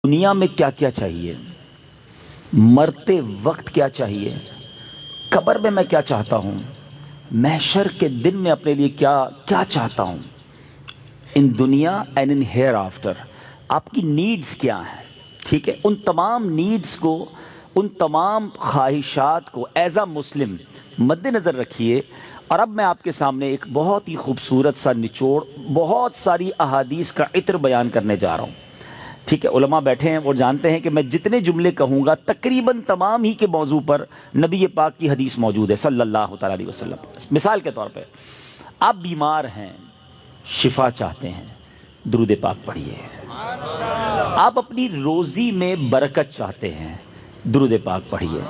دنیا میں کیا کیا چاہیے، مرتے وقت کیا چاہیے، قبر میں کیا چاہتا ہوں، محشر کے دن میں اپنے لیے کیا چاہتا ہوں، ان دنیا اینڈ ان ہیئر آفٹر آپ کی نیڈز کیا ہیں. ٹھیک ہے، ان تمام نیڈز کو، ان تمام خواہشات کو ایز اے مسلم مد نظر رکھیے. اور اب میں آپ کے سامنے ایک بہت ہی خوبصورت سا نچوڑ، بہت ساری احادیث کا عطر بیان کرنے جا رہا ہوں. ٹھیک ہے، علماء بیٹھے ہیں، وہ جانتے ہیں کہ میں جتنے جملے کہوں گا تقریباً تمام ہی کے موضوع پر نبی پاک کی حدیث موجود ہے صلی اللہ تعالیٰ علیہ وسلم. مثال کے طور پہ آپ بیمار ہیں، شفا چاہتے ہیں، درود پاک پڑھیے. آپ اپنی روزی میں برکت چاہتے ہیں، درود پاک پڑھیے.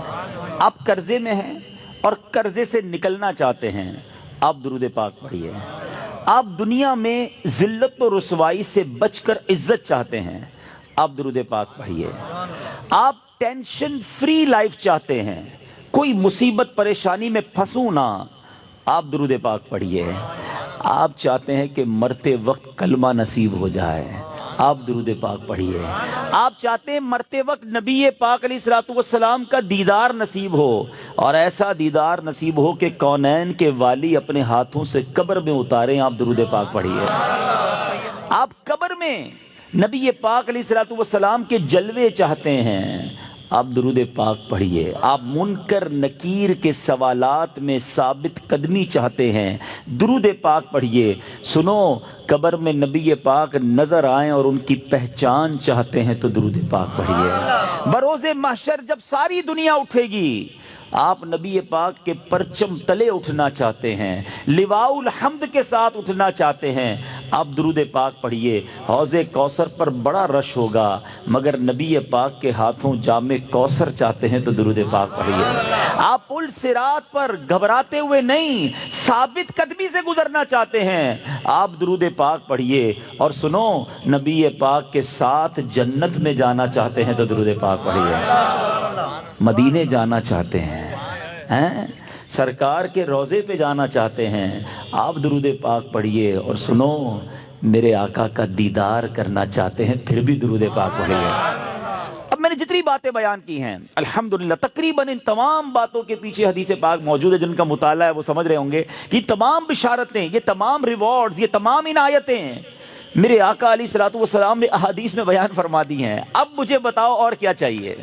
آپ قرضے میں ہیں اور قرضے سے نکلنا چاہتے ہیں، آپ درود پاک پڑھیے. آپ دنیا میں ذلت و رسوائی سے بچ کر عزت چاہتے ہیں، آپ درود پاک پڑھیے. آپ ٹینشن فری لائف چاہتے ہیں، کوئی مصیبت پریشانی میں پھنسوں نہ، آپ درود پاک پڑھیے. آپ چاہتے ہیں کہ مرتے وقت کلمہ نصیب ہو جائے، آپ درود پاک پڑھیے. آپ چاہتے ہیں مرتے وقت نبی پاک علیہ الصلوۃ والسلام کا دیدار نصیب ہو، اور ایسا دیدار نصیب ہو کہ کونین کے والی اپنے ہاتھوں سے قبر میں اتاریں، آپ درود پاک پڑھیے. آپ قبر میں نبی پاک علیہ الصلوۃ والسلام کے جلوے چاہتے ہیں، آپ درود پاک پڑھیے. آپ منکر نکیر کے سوالات میں ثابت قدمی چاہتے ہیں، درود پاک پڑھیے. سنو، قبر میں نبی پاک نظر آئیں اور ان کی پہچان چاہتے ہیں تو درود پاک پڑھیے. بروز محشر جب ساری دنیا اٹھے گی، آپ نبی پاک کے پرچم تلے اٹھنا چاہتے ہیں، لواء الحمد کے ساتھ اٹھنا چاہتے ہیں، آپ درود پاک پڑھیے. حوض کوثر پر بڑا رش ہوگا، مگر نبی پاک کے ہاتھوں جام کوثر چاہتے ہیں تو درود پاک پڑھیے. آپ پل صراط پر گھبراتے ہوئے نہیں، ثابت قدمی سے گزرنا چاہتے ہیں، آپ درود پاک پڑھیے. اور سنو، نبی پاک کے ساتھ جنت میں جانا چاہتے ہیں تو درود پاک پڑھیے. مدینے جانا چاہتے ہیں، سرکار کے روضے پہ جانا چاہتے ہیں، آپ درود پاک پڑھیے. اور سنو، میرے آقا کا دیدار کرنا چاہتے ہیں، پھر بھی درود پاک پڑھیے. اب میں نے جتنی باتیں بیان کی ہیں الحمدللہ تقریباً ان تمام باتوں کے پیچھے حدیث پاک موجود ہے. جن کا مطالعہ ہے وہ سمجھ رہے ہوں گے کہ یہ تمام بشارتیں، یہ تمام ریوارڈز، یہ تمام عنایتیں میرے آقا علیہ الصلوۃ والسلام نے احادیث میں بیان فرما دی ہیں. اب مجھے بتاؤ اور کیا چاہیے.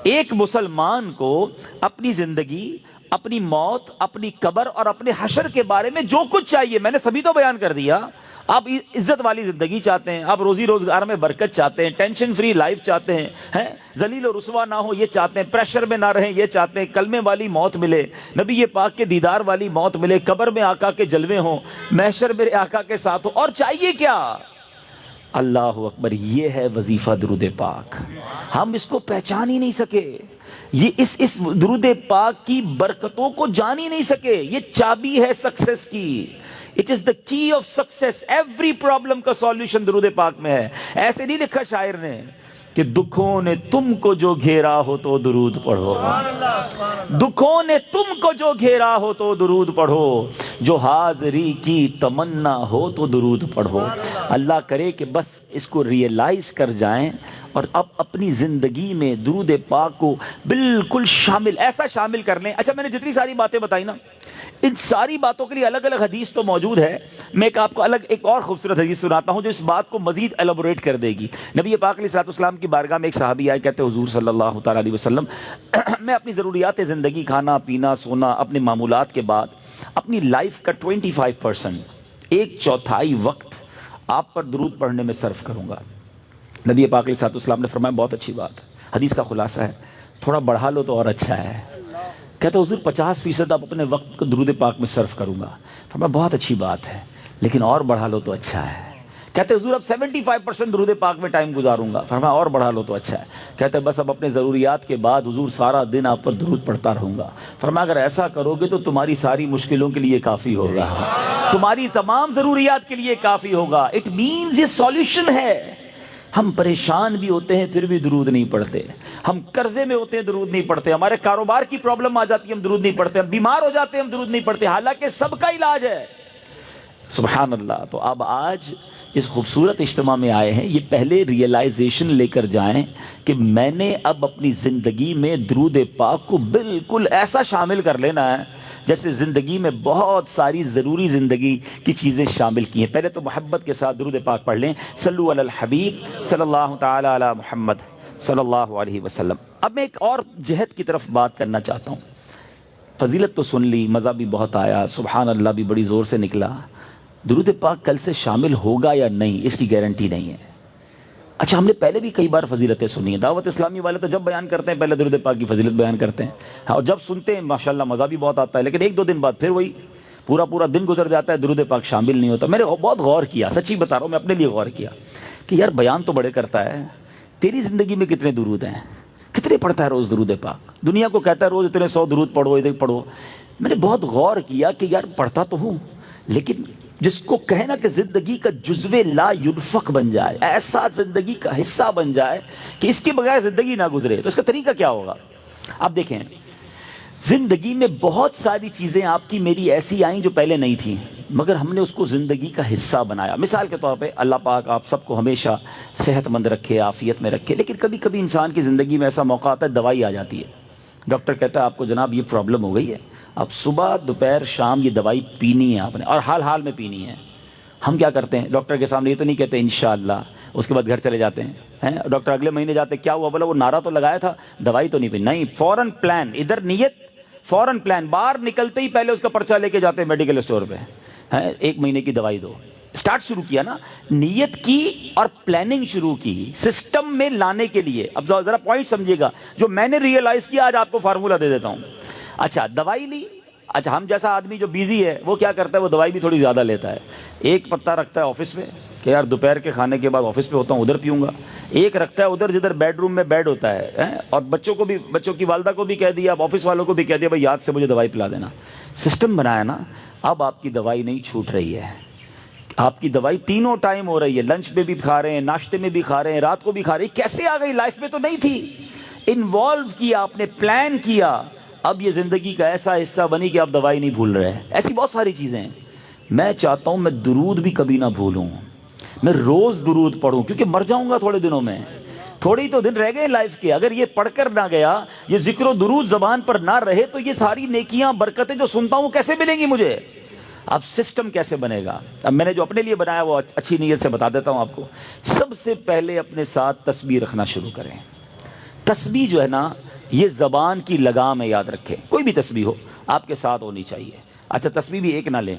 ایک مسلمان کو اپنی زندگی، اپنی موت، اپنی قبر اور اپنے حشر کے بارے میں جو کچھ چاہیے میں نے سبھی تو بیان کر دیا. آپ عزت والی زندگی چاہتے ہیں، آپ روزی روزگار میں برکت چاہتے ہیں، ٹینشن فری لائف چاہتے ہیں، ذلیل و رسوا نہ ہو یہ چاہتے ہیں، پریشر میں نہ رہیں یہ چاہتے ہیں، کلمے والی موت ملے، نبی پاک کے دیدار والی موت ملے، قبر میں آقا کے جلوے ہوں، محشر میرے آقا کے ساتھ ہو، اور چاہیے کیا؟ اللہ اکبر. یہ ہے وظیفہ درود پاک. ہم اس کو پہچان ہی نہیں سکے، یہ اس درود پاک کی برکتوں کو جان ہی نہیں سکے. یہ چابی ہے سکسیس کی. It is the key of success. Every problem کا solution درود پاک میں ہے. ایسے نہیں لکھا شاعر نے کہ دکھوں نے تم کو جو گھیرا ہو تو درود پڑھو، دکھوں نے تم کو جو گھیرا ہو تو درود پڑھو، جو حاضری کی تمنا ہو تو درود پڑھو. اللہ کرے کہ بس اس کو ریئلائز کر جائیں اور اب اپنی زندگی میں درود پاک کو بالکل شامل، ایسا شامل کر لیں. اچھا، میں نے جتنی ساری باتیں بتائی نا، ان ساری باتوں کے لیے الگ الگ حدیث تو موجود ہے. میں آپ کو ایک اور خوبصورت حدیث سناتا ہوں جو اس بات کو مزید ایلابوریٹ کر دے گی. نبی پاک علیہ الصلوۃ والسلام کی بارگاہ میں ایک صحابی آئے، کہتے حضور صلی اللہ تعالیٰ علیہ وسلم، میں اپنی ضروریات زندگی، کھانا پینا سونا، اپنے معمولات کے بعد اپنی لائف کا 25%، ایک چوتھائی وقت آپ پر درود پڑھنے میں صرف کروں گا. نبی پاک علیہ الصلوۃ والسلام نے فرمایا بہت اچھی بات. حدیث کا خلاصہ ہے، تھوڑا بڑھا لو تو اور اچھا ہے. کہتے حضور 50% آپ اپنے وقت کو درود پاک میں صرف کروں گا. فرمایا بہت اچھی بات ہے، لیکن اور بڑھا لو تو اچھا ہے. کہتے حضور اب 75% درود پاک میں ٹائم گزاروں گا. فرمایا اور بڑھا لو تو اچھا ہے. کہتے بس اب اپنے ضروریات کے بعد حضور سارا دن آپ پر درود پڑھتا رہوں گا. فرمایا اگر ایسا کرو گے تو تمہاری ساری مشکلوں کے لیے کافی ہوگا، تمہاری تمام ضروریات کے لیے کافی ہوگا. اٹ مینز یہ سولوشن ہے. ہم پریشان بھی ہوتے ہیں پھر بھی درود نہیں پڑھتے، ہم قرضے میں ہوتے ہیں درود نہیں پڑھتے، ہمارے کاروبار کی پرابلم آ جاتی ہے ہم درود نہیں پڑھتے، ہم بیمار ہو جاتے ہیں ہم درود نہیں پڑھتے، حالانکہ سب کا علاج ہے. سبحان اللہ. تو اب آج اس خوبصورت اجتماع میں آئے ہیں, یہ پہلے ریئلائزیشن لے کر جائیں کہ میں نے اب اپنی زندگی میں درود پاک کو بالکل ایسا شامل کر لینا ہے جیسے زندگی میں بہت ساری ضروری زندگی کی چیزیں شامل کی ہیں. پہلے تو محبت کے ساتھ درود پاک پڑھ لیں, صلو علی الحبیب صلی اللہ تعالی علی محمد صلی اللہ علیہ وسلم. اب میں ایک اور جہت کی طرف بات کرنا چاہتا ہوں. فضیلت تو سن لی, مزہ بھی بہت آیا, سبحان اللہ بھی بڑی زور سے نکلا. درود پاک کل سے شامل ہوگا یا نہیں اس کی گارنٹی نہیں ہے. اچھا, ہم نے پہلے بھی کئی بار فضیلتیں سنی ہیں. دعوت اسلامی والے تو جب بیان کرتے ہیں پہلے درود پاک کی فضیلت بیان کرتے ہیں, اور جب سنتے ہیں ماشاءاللہ مزہ بھی بہت آتا ہے, لیکن ایک دو دن بعد پھر وہی پورا دن گزر جاتا ہے, درود پاک شامل نہیں ہوتا. میں نے بہت غور کیا, سچی بتا رہا ہوں, میں اپنے لیے غور کیا کہ یار بیان تو بڑے کرتا ہے, تیری زندگی میں کتنے درود ہیں, کتنے پڑھتا ہے روز درود پاک. دنیا کو کہتا ہے روز اتنے 100 درود پڑھو, ادھر پڑھو. میں نے بہت غور کیا کہ یار پڑھتا تو ہوں, لیکن جس کو کہنا کہ زندگی کا جزو لا ينفق بن جائے, ایسا زندگی کا حصہ بن جائے کہ اس کے بغیر زندگی نہ گزرے, تو اس کا طریقہ کیا ہوگا؟ اب دیکھیں, زندگی میں بہت ساری چیزیں آپ کی میری ایسی آئیں جو پہلے نہیں تھیں, مگر ہم نے اس کو زندگی کا حصہ بنایا. مثال کے طور پہ اللہ پاک آپ سب کو ہمیشہ صحت مند رکھے, عافیت میں رکھے, لیکن کبھی کبھی انسان کی زندگی میں ایسا موقع آتا ہے دوائی آ جاتی ہے. ڈاکٹر کہتا ہے آپ کو جناب یہ پرابلم ہو گئی ہے, اب صبح دوپہر شام یہ دوائی پینی ہے آپ نے, اور حال میں پینی ہے. ہم کیا کرتے ہیں, ڈاکٹر کے سامنے یہ تو نہیں کہتے انشاءاللہ, اس کے بعد گھر چلے جاتے ہیں. ڈاکٹر اگلے مہینے جاتے, کیا ہوا, بولا وہ نعرہ تو لگایا تھا, دوائی تو نہیں پینی. نہیں, فوراً پلان, ادھر نیت, فوراً پلان, باہر نکلتے ہی پہلے اس کا پرچہ لے کے جاتے ہیں میڈیکل اسٹور پہ, 1 مہینے کی دوائی دو. سٹارٹ شروع کیا نا, نیت کی اور پلاننگ شروع کی سسٹم میں لانے کے لیے. اب ذرا پوائنٹ سمجھیے گا, جو میں نے ریئلائز کیا آج آپ کو فارمولہ دے دیتا ہوں. اچھا, دوائی لی. اچھا, ہم جیسا آدمی جو بیزی ہے وہ کیا کرتا ہے, وہ دوائی بھی تھوڑی زیادہ لیتا ہے. ایک پتہ رکھتا ہے آفس میں کہ یار دوپہر کے کھانے کے بعد آفس پہ ہوتا ہوں ادھر پیوں گا. ایک رکھتا ہے ادھر جدھر بیڈ روم میں بیڈ ہوتا ہے, اور بچوں کی والدہ کو بھی کہہ دیا, اب آفس والوں کو بھی کہہ دیا بھائی یاد سے مجھے دوائی پلا دینا. سسٹم بنایا نا. اب آپ کی دوائی نہیں چھوٹ رہی ہے, آپ کی دوائی تینوں ٹائم ہو رہی ہے, لنچ میں بھی کھا رہے ہیں, ناشتے میں بھی کھا رہے ہیں, رات کو بھی کھا رہے ہیں. کیسے آ گئی, لائف میں تو نہیں تھی, انوالو کیا آپ نے, پلان کیا. اب یہ زندگی کا ایسا حصہ بنی کہ آپ دوائی نہیں بھول رہے. ایسی بہت ساری چیزیں ہیں. میں چاہتا ہوں میں درود بھی کبھی نہ بھولوں, میں روز درود پڑھوں, کیونکہ مر جاؤں گا تھوڑے دنوں میں, تھوڑی تو دن رہ گئے لائف کے. اگر یہ پڑھ کر نہ گیا, یہ ذکر و درود زبان پر نہ رہے, تو یہ ساری نیکیاں برکتیں جو سنتا ہوں کیسے ملیں گی مجھے؟ اب سسٹم کیسے بنے گا؟ اب میں نے جو اپنے لیے بنایا وہ اچھی نیت سے بتا دیتا ہوں آپ کو. سب سے پہلے اپنے ساتھ تسبیح رکھنا شروع کریں. تسبیح جو ہے نا, یہ زبان کی لگام ہے, یاد رکھیں. کوئی بھی تسبیح ہو آپ کے ساتھ ہونی چاہیے. اچھا, تسبیح بھی ایک نہ لیں,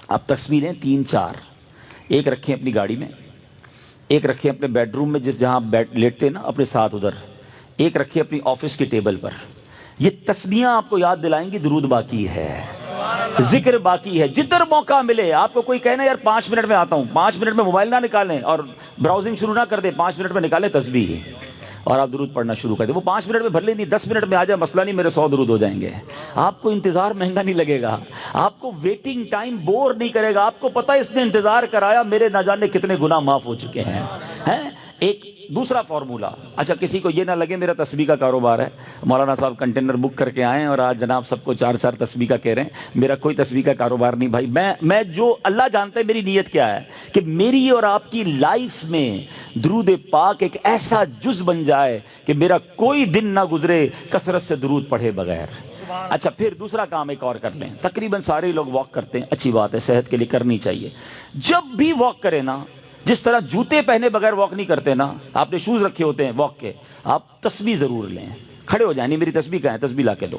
آپ تسبیح لیں 3-4. ایک رکھیں اپنی گاڑی میں, ایک رکھیں اپنے بیڈ روم میں جہاں آپ لیٹتے نا اپنے ساتھ ادھر, ایک رکھیں اپنی آفس کی ٹیبل پر. یہ تسبیحاں آپ کو یاد دلائیں گی درود باقی ہے, ذکر باقی ہے. جدھر موقع ملے آپ کو کوئی کہنا یار 5 منٹ میں آتا ہوں, 5 منٹ میں موبائل نہ نکالیں اور براؤزنگ شروع نہ کر دیں, 5 منٹ میں نکالیں تسبیح اور آپ درود پڑھنا شروع کر دیں. وہ 5 منٹ میں بھر لیں, نہیں 10 منٹ میں آ جائے, مسئلہ نہیں, میرے 100 درود ہو جائیں گے. آپ کو انتظار مہنگا نہیں لگے گا, آپ کو ویٹنگ ٹائم بور نہیں کرے گا. آپ کو پتہ ہے اس نے انتظار کرایا, میرے نہ جانے کتنے گناہ معاف ہو چکے ہیں. ایک دوسرا فارمولہ. اچھا, کسی کو یہ نہ لگے میرا تسبیح کا کاروبار ہے, مولانا صاحب کنٹینر بک کر کے آئیں اور آج جناب سب کو 4 تسبیح کا کہہ رہے ہیں. میرا کوئی تسبیح کا کاروبار نہیں بھائی. میں جو اللہ جانتا ہے میری نیت کیا ہے, کہ میری اور آپ کی لائف میں درود پاک ایک ایسا جز بن جائے کہ میرا کوئی دن نہ گزرے کثرت سے درود پڑھے بغیر. اچھا, پھر دوسرا کام ایک اور کر لیں. تقریباً سارے لوگ واک کرتے ہیں, اچھی بات ہے, صحت کے لیے کرنی چاہیے. جب بھی واک کریں نا, جس طرح جوتے پہنے بغیر واک نہیں کرتے نا, آپ نے شوز رکھے ہوتے ہیں واک کے, آپ تسبیح ضرور لیں. کھڑے ہو جائیں, نہیں میری تسبیح کہاں ہے, تسبیح لا کے دو.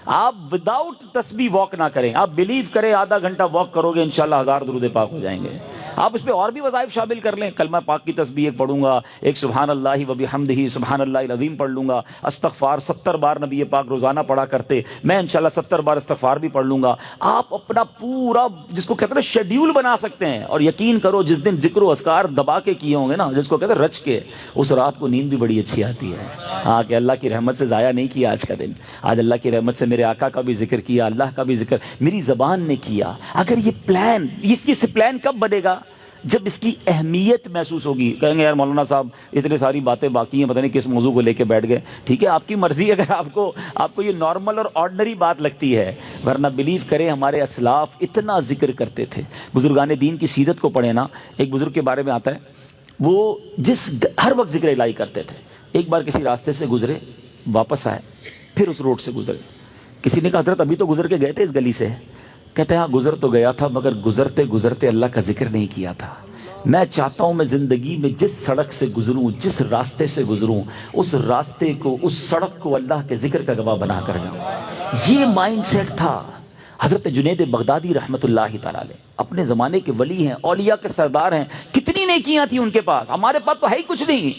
آپ وداؤٹ تسبیح واک نہ کریں. آپ بلیو کریں آدھا گھنٹہ واک کرو گے انشاءاللہ 1000 درود پاک ہو جائیں گے. آپ اس پہ اور بھی وظائف شامل کر لیں. کلمہ پاک کی تسبیح ایک پڑھوں گا, ایک سبحان اللہ و بحمدہ سبحان اللہ العظیم پڑھ لوں گا. استغفار 70 بار نبی پاک روزانہ پڑھا کرتے, میں انشاءاللہ 70 بار استغفار بھی پڑھ لوں گا. آپ اپنا پورا جس کو کہتے ہیں شیڈیول بنا سکتے ہیں, اور یقین کرو جس دن ذکر و اذکار دبا کے کیے ہوں گے نا, جس کو کہتے ہیں رچ کے, اس رات کو نیند بھی بڑی اچھی آتی ہے. ہاں, کہ اللہ کی رحمت سے ضائع نہیں کیا آج کا دن. آج اللہ کی رحمت سے میرے آقا کا بھی ذکر کیا, اللہ کا بھی ذکر میری زبان نے کیا. اگر یہ پلان, یہ پلان کب بنے گا؟ جب اس کی اہمیت محسوس ہوگی. کہیں گے یار مولانا صاحب اتنے ساری باتیں باقی ہیں, پتہ نہیں کس موضوع کو لے کے بیٹھ گئے. ٹھیک ہے, آپ کی مرضی, اگر آپ کو یہ نارمل اور آرڈنری بات لگتی ہے, ورنہ بلیو کریں ہمارے اسلاف اتنا ذکر کرتے تھے. بزرگان دین کی سیرت کو پڑھیں نا, ایک بزرگ کے بارے میں آتا ہے وہ ہر وقت ذکر الہی کرتے تھے. ایک بار کسی راستے سے گزرے, واپس آئے, پھر اس روڈ سے گزرے. کسی نے کہا حضرت ابھی تو گزر کے گئے تھے اس گلی سے. کہتے ہیں ہاں گزر تو گیا تھا, مگر گزرتے گزرتے اللہ کا ذکر نہیں کیا تھا. میں چاہتا ہوں میں زندگی میں جس سڑک سے گزروں, جس راستے سے گزروں, اس راستے کو, اس سڑک کو اللہ کے ذکر کا گواہ بنا کر جاؤں. یہ مائنڈ سیٹ تھا. حضرت جنید بغدادی رحمت اللہ تعالی علیہ اپنے زمانے کے ولی ہیں, اولیاء کے سردار ہیں. کتنی نیکیاں تھیں ان کے پاس, ہمارے پاس تو ہے ہی کچھ نہیں,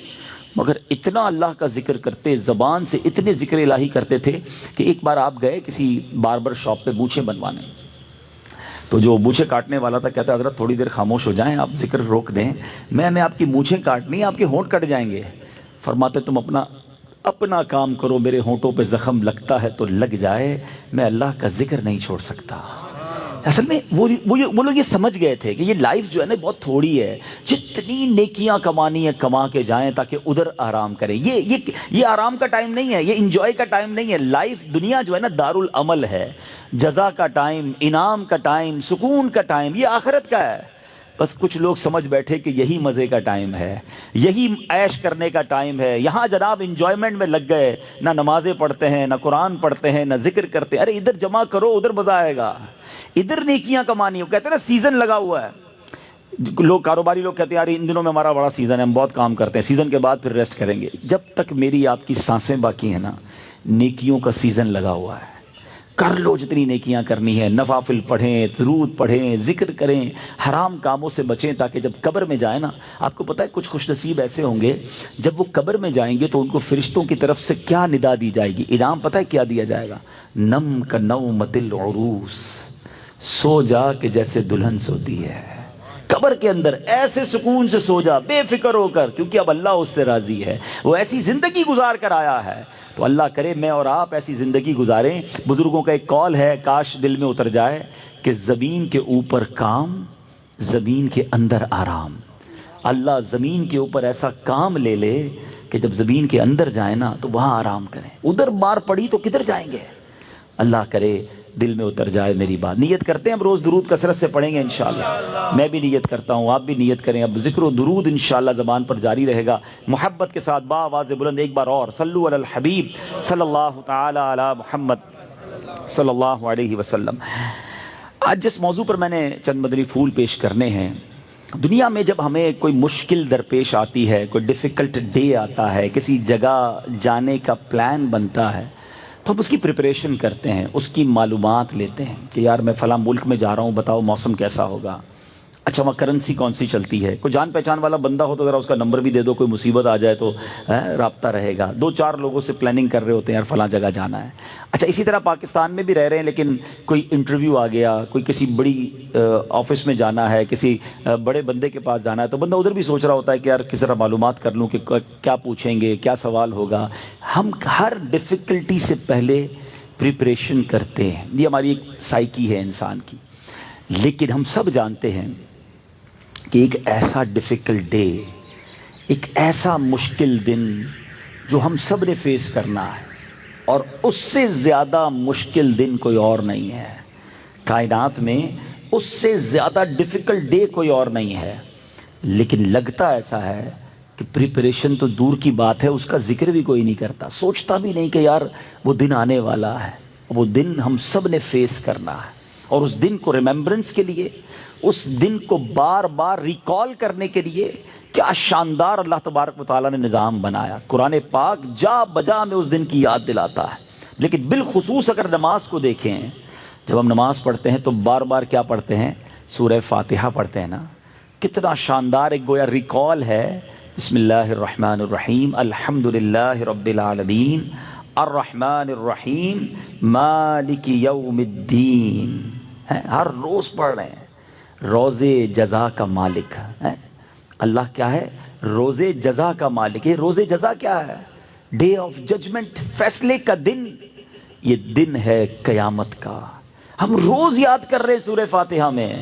مگر اتنا اللہ کا ذکر کرتے, زبان سے اتنے ذکر الہی کرتے تھے کہ ایک بار آپ گئے کسی باربر شاپ پہ مونچھیں بنوانے. تو جو مونچھیں کاٹنے والا تھا کہتا حضرت تھوڑی دیر خاموش ہو جائیں, آپ ذکر روک دیں, میں نے آپ کی مونچھیں کاٹنی, آپ کے ہونٹ کٹ جائیں گے. فرماتے تم اپنا کام کرو, میرے ہونٹوں پہ زخم لگتا ہے تو لگ جائے, میں اللہ کا ذکر نہیں چھوڑ سکتا. اصل میں وہ لوگ یہ سمجھ گئے تھے کہ یہ لائف جو ہے نا بہت تھوڑی ہے, جتنی نیکیاں کمانی ہے کما کے جائیں تاکہ ادھر آرام کریں. یہ آرام کا ٹائم نہیں ہے, یہ انجوائے کا ٹائم نہیں ہے. لائف دنیا جو ہے نا دار العمل ہے, جزا کا ٹائم, انعام کا ٹائم, سکون کا ٹائم, یہ آخرت کا ہے. بس کچھ لوگ سمجھ بیٹھے کہ یہی مزے کا ٹائم ہے, یہی عیش کرنے کا ٹائم ہے. یہاں جناب انجوائمنٹ میں لگ گئے, نہ نمازیں پڑھتے ہیں, نہ قرآن پڑھتے ہیں, نہ ذکر کرتے ہیں. ارے ادھر جمع کرو, ادھر مزہ آئے گا, ادھر نیکیاں کمانی. وہ کہتے ہیں نا سیزن لگا ہوا ہے. لوگ کاروباری لوگ کہتے ہیں یار ان دنوں میں ہمارا بڑا سیزن ہے, ہم بہت کام کرتے ہیں, سیزن کے بعد پھر ریسٹ کریں گے. جب تک میری آپ کی سانسیں باقی ہیں نا, نیکیوں کا سیزن لگا ہوا ہے. کر لو جتنی نیکیاں کرنی ہے, نوافل پڑھیں, درود پڑھیں, ذکر کریں, حرام کاموں سے بچیں, تاکہ جب قبر میں جائیں نا, آپ کو پتہ ہے کچھ خوش نصیب ایسے ہوں گے جب وہ قبر میں جائیں گے تو ان کو فرشتوں کی طرف سے کیا ندا دی جائے گی, انعام پتہ ہے کیا دیا جائے گا؟ نم کا نومت العروس, سو جا کہ جیسے دلہن سوتی ہے. قبر کے اندر ایسے سکون سے سو جا, بے فکر ہو کر, کیونکہ اب اللہ اس سے راضی ہے. وہ ایسی زندگی گزار کر آیا ہے, تو اللہ کرے میں اور آپ ایسی زندگی گزاریں. بزرگوں کا ایک قول ہے, کاش دل میں اتر جائے, کہ زمین کے اوپر کام, زمین کے اندر آرام. اللہ زمین کے اوپر ایسا کام لے لے کہ جب زمین کے اندر جائیں نا تو وہاں آرام کریں. ادھر مار پڑی تو کدھر جائیں گے؟ اللہ کرے دل میں اتر جائے میری بات. نیت کرتے ہیں اب روز درود کثرت سے پڑھیں گے انشاءاللہ. میں بھی نیت کرتا ہوں, آپ بھی نیت کریں. اب ذکر و درود انشاءاللہ زبان پر جاری رہے گا, محبت کے ساتھ با آواز بلند ایک بار اور صلو علی الحبیب صلی اللہ تعالی علی محمد صلی اللہ علیہ وسلم. آج جس موضوع پر میں نے چند مدنی پھول پیش کرنے ہیں, دنیا میں جب ہمیں کوئی مشکل درپیش آتی ہے, کوئی ڈیفیکلٹ ڈے آتا ہے, کسی جگہ جانے کا پلان بنتا ہے, تو ہم اس کی پریپریشن کرتے ہیں, اس کی معلومات لیتے ہیں کہ یار میں فلاں ملک میں جا رہا ہوں, بتاؤ موسم کیسا ہوگا, اچھا وہاں کرنسی کون سی چلتی ہے, کوئی جان پہچان والا بندہ ہو تو ذرا اس کا نمبر بھی دے دو, کوئی مصیبت آ جائے تو رابطہ رہے گا. 2-4 لوگوں سے پلاننگ کر رہے ہوتے ہیں یار فلاں جگہ جانا ہے. اچھا اسی طرح پاکستان میں بھی رہ رہے ہیں, لیکن کوئی انٹرویو آ گیا, کوئی کسی بڑی آفس میں جانا ہے, کسی بڑے بندے کے پاس جانا ہے, تو بندہ ادھر بھی سوچ رہا ہوتا ہے کہ یار کس طرح معلومات کر لوں کہ کیا پوچھیں گے, کیا سوال ہوگا. ہم ہر ڈیفیکلٹی سے پہلے پریپریشن کرتے ہیں, یہ ہماری ایک سائیکی ہے انسان کی. لیکن ہم سب جانتے ہیں کہ ایک ایسا ڈیفیکلٹ ڈے, ایک ایسا مشکل دن جو ہم سب نے فیس کرنا ہے, اور اس سے زیادہ مشکل دن کوئی اور نہیں ہے کائنات میں, اس سے زیادہ ڈیفیکلٹ ڈے کوئی اور نہیں ہے. لیکن لگتا ایسا ہے کہ پریپریشن تو دور کی بات ہے, اس کا ذکر بھی کوئی نہیں کرتا, سوچتا بھی نہیں کہ یار وہ دن آنے والا ہے. وہ دن ہم سب نے فیس کرنا ہے, اور اس دن کو ریمیمبرنس کے لیے, اس دن کو بار بار ریکال کرنے کے لیے کیا شاندار اللہ تبارک و تعالیٰ نے نظام بنایا. قرآن پاک جا بجا میں اس دن کی یاد دلاتا ہے. لیکن بالخصوص اگر نماز کو دیکھیں, جب ہم نماز پڑھتے ہیں تو بار بار کیا پڑھتے ہیں؟ سورہ فاتحہ پڑھتے ہیں نا. کتنا شاندار ایک گویا ریکال ہے. بسم اللہ الرحمن الرحیم, الحمدللہ رب العالمین, الرحمن الرحیم, مالک یوم الدین. ہر روز پڑھ رہے ہیں. روزے جزا کا مالک ہے اللہ. کیا ہے؟ روزے جزا کا مالک. یہ روزے جزا کیا ہے؟ ڈے آف ججمنٹ, فیصلے کا دن. یہ دن ہے قیامت کا. ہم روز یاد کر رہے ہیں سورہ فاتحہ میں,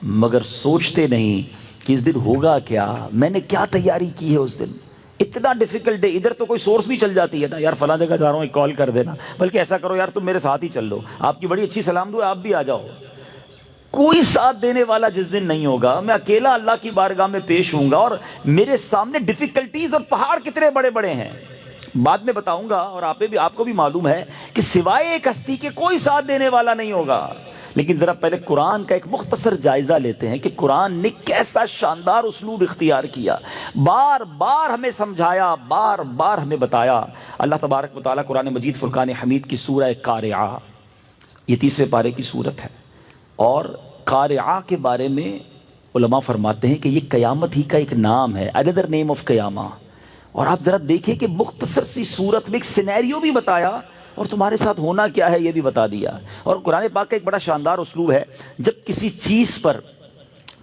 مگر سوچتے نہیں کہ اس دن ہوگا کیا، میں نے کیا تیاری کی ہے اس دن. اتنا ڈیفیکلٹ ہے. ادھر تو کوئی سورس بھی چل جاتی ہے نا، یار فلاں جگہ جا رہا ہوں ایک کال کر دینا، بلکہ ایسا کرو یار تم میرے ساتھ ہی چل دو، آپ کی بڑی اچھی سلام دعا، آپ بھی آ جاؤ. کوئی ساتھ دینے والا جس دن نہیں ہوگا، میں اکیلا اللہ کی بارگاہ میں پیش ہوں گا، اور میرے سامنے ڈیفیکلٹیز اور پہاڑ کتنے بڑے بڑے ہیں بعد میں بتاؤں گا. اور آپ کو بھی معلوم ہے کہ سوائے ایک ہستی کے کوئی ساتھ دینے والا نہیں ہوگا. لیکن ذرا پہلے قرآن کا ایک مختصر جائزہ لیتے ہیں کہ قرآن نے کیسا شاندار اسلوب اختیار کیا، بار بار ہمیں سمجھایا، بار بار ہمیں بتایا. اللہ تبارک و تعالیٰ قرآن مجید فرقان حمید کی سورہ قارعہ، یہ 30ویں پارے کی سورت ہے، اور قارعہ کے بارے میں علماء فرماتے ہیں کہ یہ قیامت ہی کا ایک نام ہے، another name of قیامہ. اور آپ ذرا دیکھیں کہ مختصر سی صورت میں ایک سینیریو بھی بتایا اور تمہارے ساتھ ہونا کیا ہے یہ بھی بتا دیا. اور قرآن پاک کا ایک بڑا شاندار اسلوب ہے، جب کسی چیز پر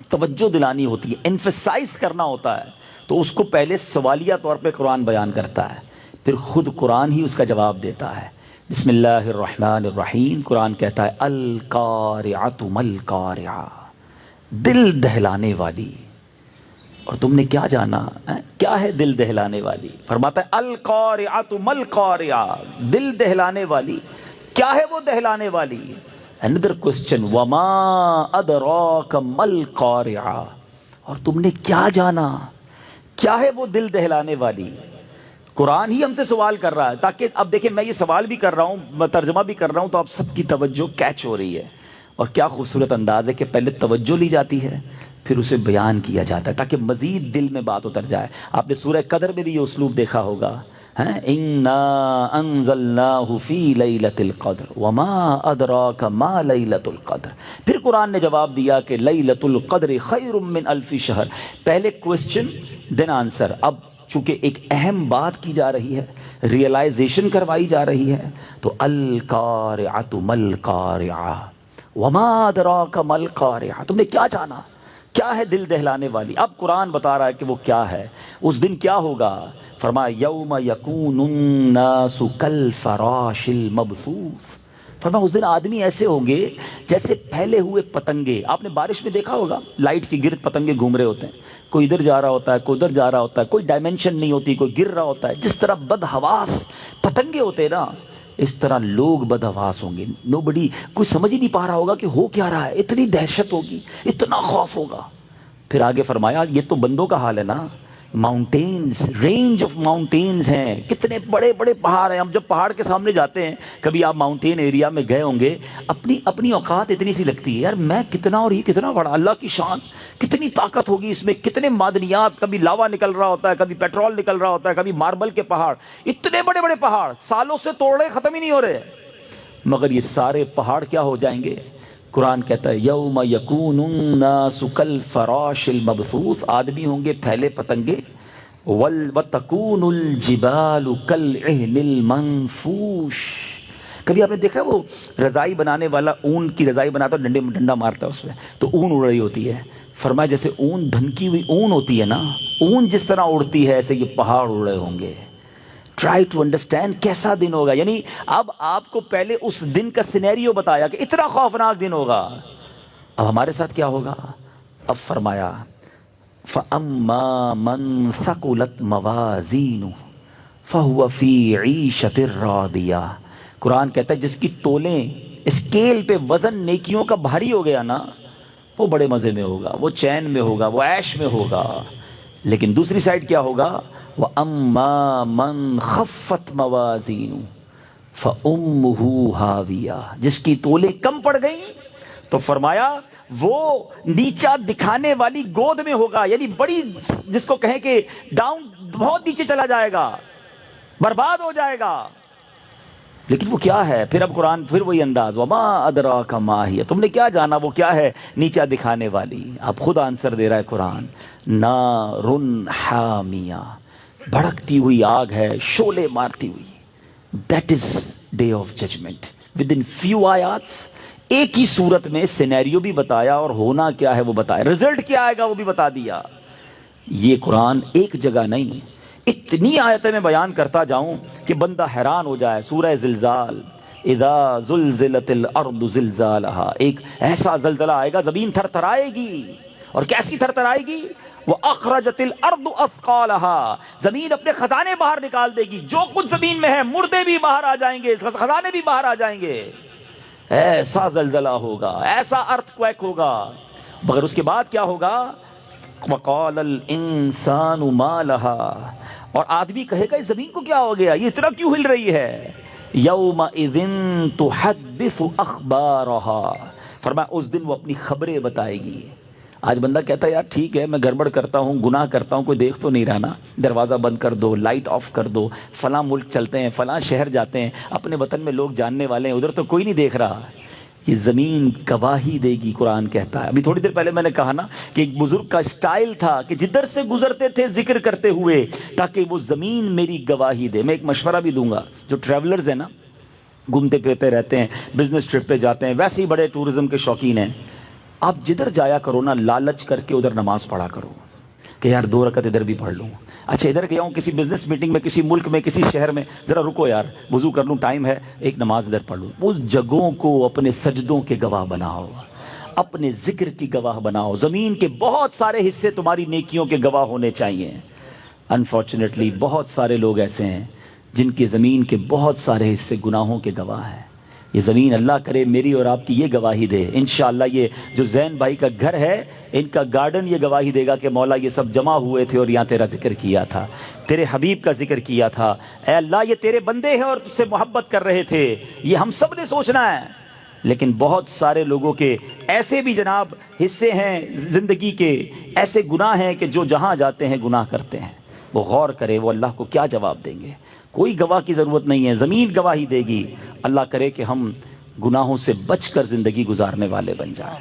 توجہ دلانی ہوتی ہے، ایمفسائز کرنا ہوتا ہے، تو اس کو پہلے سوالیہ طور پہ قرآن بیان کرتا ہے، پھر خود قرآن ہی اس کا جواب دیتا ہے. بسم اللہ الرحمن الرحیم. قرآن کہتا ہے القارعۃ ما القارعہ، دل دہلانے والی. اور تم نے کیا جانا کیا ہے دل دہلانے والی؟ فرماتا ہے القارعۃ ما القارعہ، دل دہلانے والی. کیا ہے وہ دہلانے والی؟ another question وما ادراک ما القارعہ، اور تم نے کیا جانا کیا ہے وہ دل دہلانے والی؟ قرآن ہی ہم سے سوال کر رہا ہے، تاکہ اب دیکھیں میں یہ سوال بھی کر رہا ہوں، میں ترجمہ بھی کر رہا ہوں، تو آپ سب کی توجہ کیچ ہو رہی ہے. اور کیا خوبصورت انداز ہے کہ پہلے توجہ لی جاتی ہے، پھر اسے بیان کیا جاتا ہے تاکہ مزید دل میں بات اتر جائے. آپ نے سورہ قدر میں بھی یہ اسلوب دیکھا ہوگا، اِنَّا أَنزَلْنَاهُ فِي لَيْلَةِ الْقَدْرِ وَمَا أَدْرَاكَ مَا لَيْلَةُ الْقَدْرِ. پھر قرآن نے جواب دیا کہ لَيْلَةُ الْقَدْرِ خَيْرٌ مِّنْ أَلْفِ شَهْرٍ. پہلے کوسچن دین آنسر. اب چونکہ ایک اہم بات کی جا رہی ہے، ریئلائزیشن کروائی جا رہی ہے، تو القارعۃ ما القارعہ وما ادراک ما القارعہ، تم نے کیا جانا کیا ہے دل دہلانے والی؟ اب قرآن بتا رہا ہے کہ وہ کیا ہے، اس دن کیا ہوگا. فرمایا یوم یکون الناس کالفراش المبثوث. فرمایا اس دن آدمی ایسے ہوں گے جیسے پھیلے ہوئے پتنگے. آپ نے بارش میں دیکھا ہوگا لائٹ کے گرد پتنگے گھوم رہے ہوتے ہیں، کوئی ادھر جا رہا ہوتا ہے، کوئی ادھر جا رہا ہوتا ہے، کوئی ڈائمنشن نہیں ہوتی، کوئی گر رہا ہوتا ہے. جس طرح بدحواس پتنگے ہوتے ہیں نا، اس طرح لوگ بدحواس ہوں گے. نوبڈی، کوئی سمجھ ہی نہیں پا رہا ہوگا کہ ہو کیا رہا ہے، اتنی دہشت ہوگی، اتنا خوف ہوگا. پھر آگے فرمایا یہ تو بندوں کا حال ہے نا. ماؤنٹینز، رینج آف ماؤنٹینز ہیں، کتنے بڑے بڑے پہاڑ ہیں. ہم جب پہاڑ کے سامنے جاتے ہیں، کبھی آپ ماؤنٹین ایریا میں گئے ہوں گے، اپنی اوقات اتنی سی لگتی ہے، یار میں کتنا اور یہ کتنا بڑا، اللہ کی شان، کتنی طاقت ہوگی اس میں، کتنے معدنیات، کبھی لاوا نکل رہا ہوتا ہے، کبھی پیٹرول نکل رہا ہوتا ہے، کبھی ماربل کے پہاڑ، اتنے بڑے بڑے پہاڑ سالوں سے توڑ رہے ختم ہی نہیں ہو رہے. مگر یہ سارے پہاڑ کیا ہو جائیں گے؟ قرآن کہتا ہے یوم یکون الناس کالفراش المبثوث، آدمی ہوں گے پھیلے پتنگے. وتکون الجبال کالعہن المنفوش. کبھی آپ نے دیکھا وہ رضائی بنانے والا اون کی رضائی بناتا ہے، ڈنڈا مارتا ہے اس میں تو اون اڑ رہی ہوتی ہے. فرمایا جیسے اون دھنکی ہوئی اون ہوتی ہے نا، اون جس طرح اڑتی ہے ایسے یہ پہاڑ اڑ رہے ہوں گے. ٹرائی ٹو انڈرسٹینڈ کیسا دن ہوگا. یعنی اب آپ کو پہلے اس دن کا سینیریو بتایا کہ اتنا خوفناک دن ہوگا. اب ہمارے ساتھ کیا ہوگا؟ اب فرمایا فَأَمَّا مَنْ ثَقُلَتْ مَوَازِينُهُ فَهُوَ فِي عِيشَةٍ رَاضِيَةٍ. قرآن کہتا ہے جس کی تولیں اسکیل پہ وزن نیکیوں کا بھاری ہو گیا نا، وہ بڑے مزے میں ہوگا، وہ چین میں ہوگا، وہ عیش میں ہوگا. لیکن دوسری سائڈ کیا ہوگا؟ وَأَمَّا مَنْ خَفَّتْ مَوَازِينُهُ فَأُمُّهُ هَاوِيَةٌ. جس کی تولیں کم پڑ گئیں تو فرمایا وہ نیچا دکھانے والی گود میں ہوگا. یعنی بڑی، جس کو کہیں کہ ڈاؤن، بہت نیچے چلا جائے گا، برباد ہو جائے گا. لیکن وہ کیا ہے؟ پھر اب قرآن پھر وہی انداز وما ادراک ما ہی، تم نے کیا جانا وہ کیا ہے نیچا دکھانے والی. اب خود آنسر دے رہا ہے قرآن، نار حامیہ، بھڑکتی ہوئی آگ ہے، شعلے مارتی ہوئی. That is day of judgment. Within few آیاتس ایک ہی صورت میں سینیریو بھی بتایا اور ہونا کیا ہے وہ بتایا، رزلٹ کیا آئے گا وہ بھی بتا دیا. یہ قرآن ایک جگہ نہیں، اتنی آیتیں میں بیان کرتا جاؤں کہ بندہ حیران ہو جائے. سورہ زلزال، اذا زلزلت الارض زلزالہا، ایک ایسا زلزلہ آئے گا زمین تھر تھر آئے گی. اور کیسی تھر تھر آئے گی؟ وَأَخْرَجَتِ الْأَرْضُ أَثْقَالَهَا، زمین اپنے خزانے باہر نکال دے گی، جو کچھ زمین میں ہے مردے بھی باہر آ جائیں گے، خزانے بھی باہر آ جائیں گے. ایسا زلزلہ ہوگا، ایسا ارتھ کویک ہوگا. مگر اس کے بعد کیا ہوگا؟ وَقَالَ الْإِنسَانُ مَا لَهَا، اور آدمی کہے گا اس زمین کو کیا ہو گیا، یہ اتنا کیوں ہل رہی ہے؟ يَوْمَئِذٍ تُحَدِّثُ أَخْبَارَهَا، فرمایا اس دن وہ اپنی خبریں بتائے گی. آج بندہ کہتا ہے یار ٹھیک ہے میں گڑبڑ کرتا ہوں، گناہ کرتا ہوں، کوئی دیکھ تو نہیں رہا نا، دروازہ بند کر دو، لائٹ آف کر دو، فلاں ملک چلتے ہیں، فلاں شہر جاتے ہیں، اپنے وطن میں لوگ جاننے والے ہیں، ادھر تو کوئی نہیں دیکھ رہا. یہ زمین گواہی دے گی، قرآن کہتا ہے. ابھی تھوڑی دیر پہلے میں نے کہا نا کہ ایک بزرگ کا سٹائل تھا کہ جدھر سے گزرتے تھے ذکر کرتے ہوئے تاکہ وہ زمین میری گواہی دے. میں ایک مشورہ بھی دوں گا، جو ٹریولرز ہیں نا، گھومتے پھرتے رہتے ہیں، بزنس ٹرپ پہ جاتے ہیں، ویسے ہی بڑے ٹورزم کے شوقین ہیں، آپ جدھر جایا کرو نا لالچ کر کے ادھر نماز پڑھا کرو کہ یار 2 رکعت ادھر بھی پڑھ لوں. اچھا ادھر گیا ہوں کسی بزنس میٹنگ میں، کسی ملک میں، کسی شہر میں، ذرا رکو یار وضو کر لوں، ٹائم ہے، ایک نماز ادھر پڑھ لوں. اس جگہوں کو اپنے سجدوں کے گواہ بناؤ، اپنے ذکر کی گواہ بناؤ. زمین کے بہت سارے حصے تمہاری نیکیوں کے گواہ ہونے چاہیے. انفارچونیٹلی بہت سارے لوگ ایسے ہیں جن کی زمین کے بہت سارے حصے گناہوں کے گواہ ہیں. یہ زمین اللہ کرے میری اور آپ کی یہ گواہی دے. انشاءاللہ یہ جو زین بھائی کا گھر ہے، ان کا گارڈن یہ گواہی دے گا کہ مولا یہ سب جمع ہوئے تھے اور یہاں تیرا ذکر کیا تھا، تیرے حبیب کا ذکر کیا تھا. اے اللہ یہ تیرے بندے ہیں اور تجھ سے محبت کر رہے تھے. یہ ہم سب نے سوچنا ہے. لیکن بہت سارے لوگوں کے ایسے بھی جناب حصے ہیں زندگی کے، ایسے گناہ ہیں کہ جو جہاں جاتے ہیں گناہ کرتے ہیں. وہ غور کرے وہ اللہ کو کیا جواب دیں گے. کوئی گواہ کی ضرورت نہیں ہے، زمین گواہی دے گی. اللہ کرے کہ ہم گناہوں سے بچ کر زندگی گزارنے والے بن جائیں.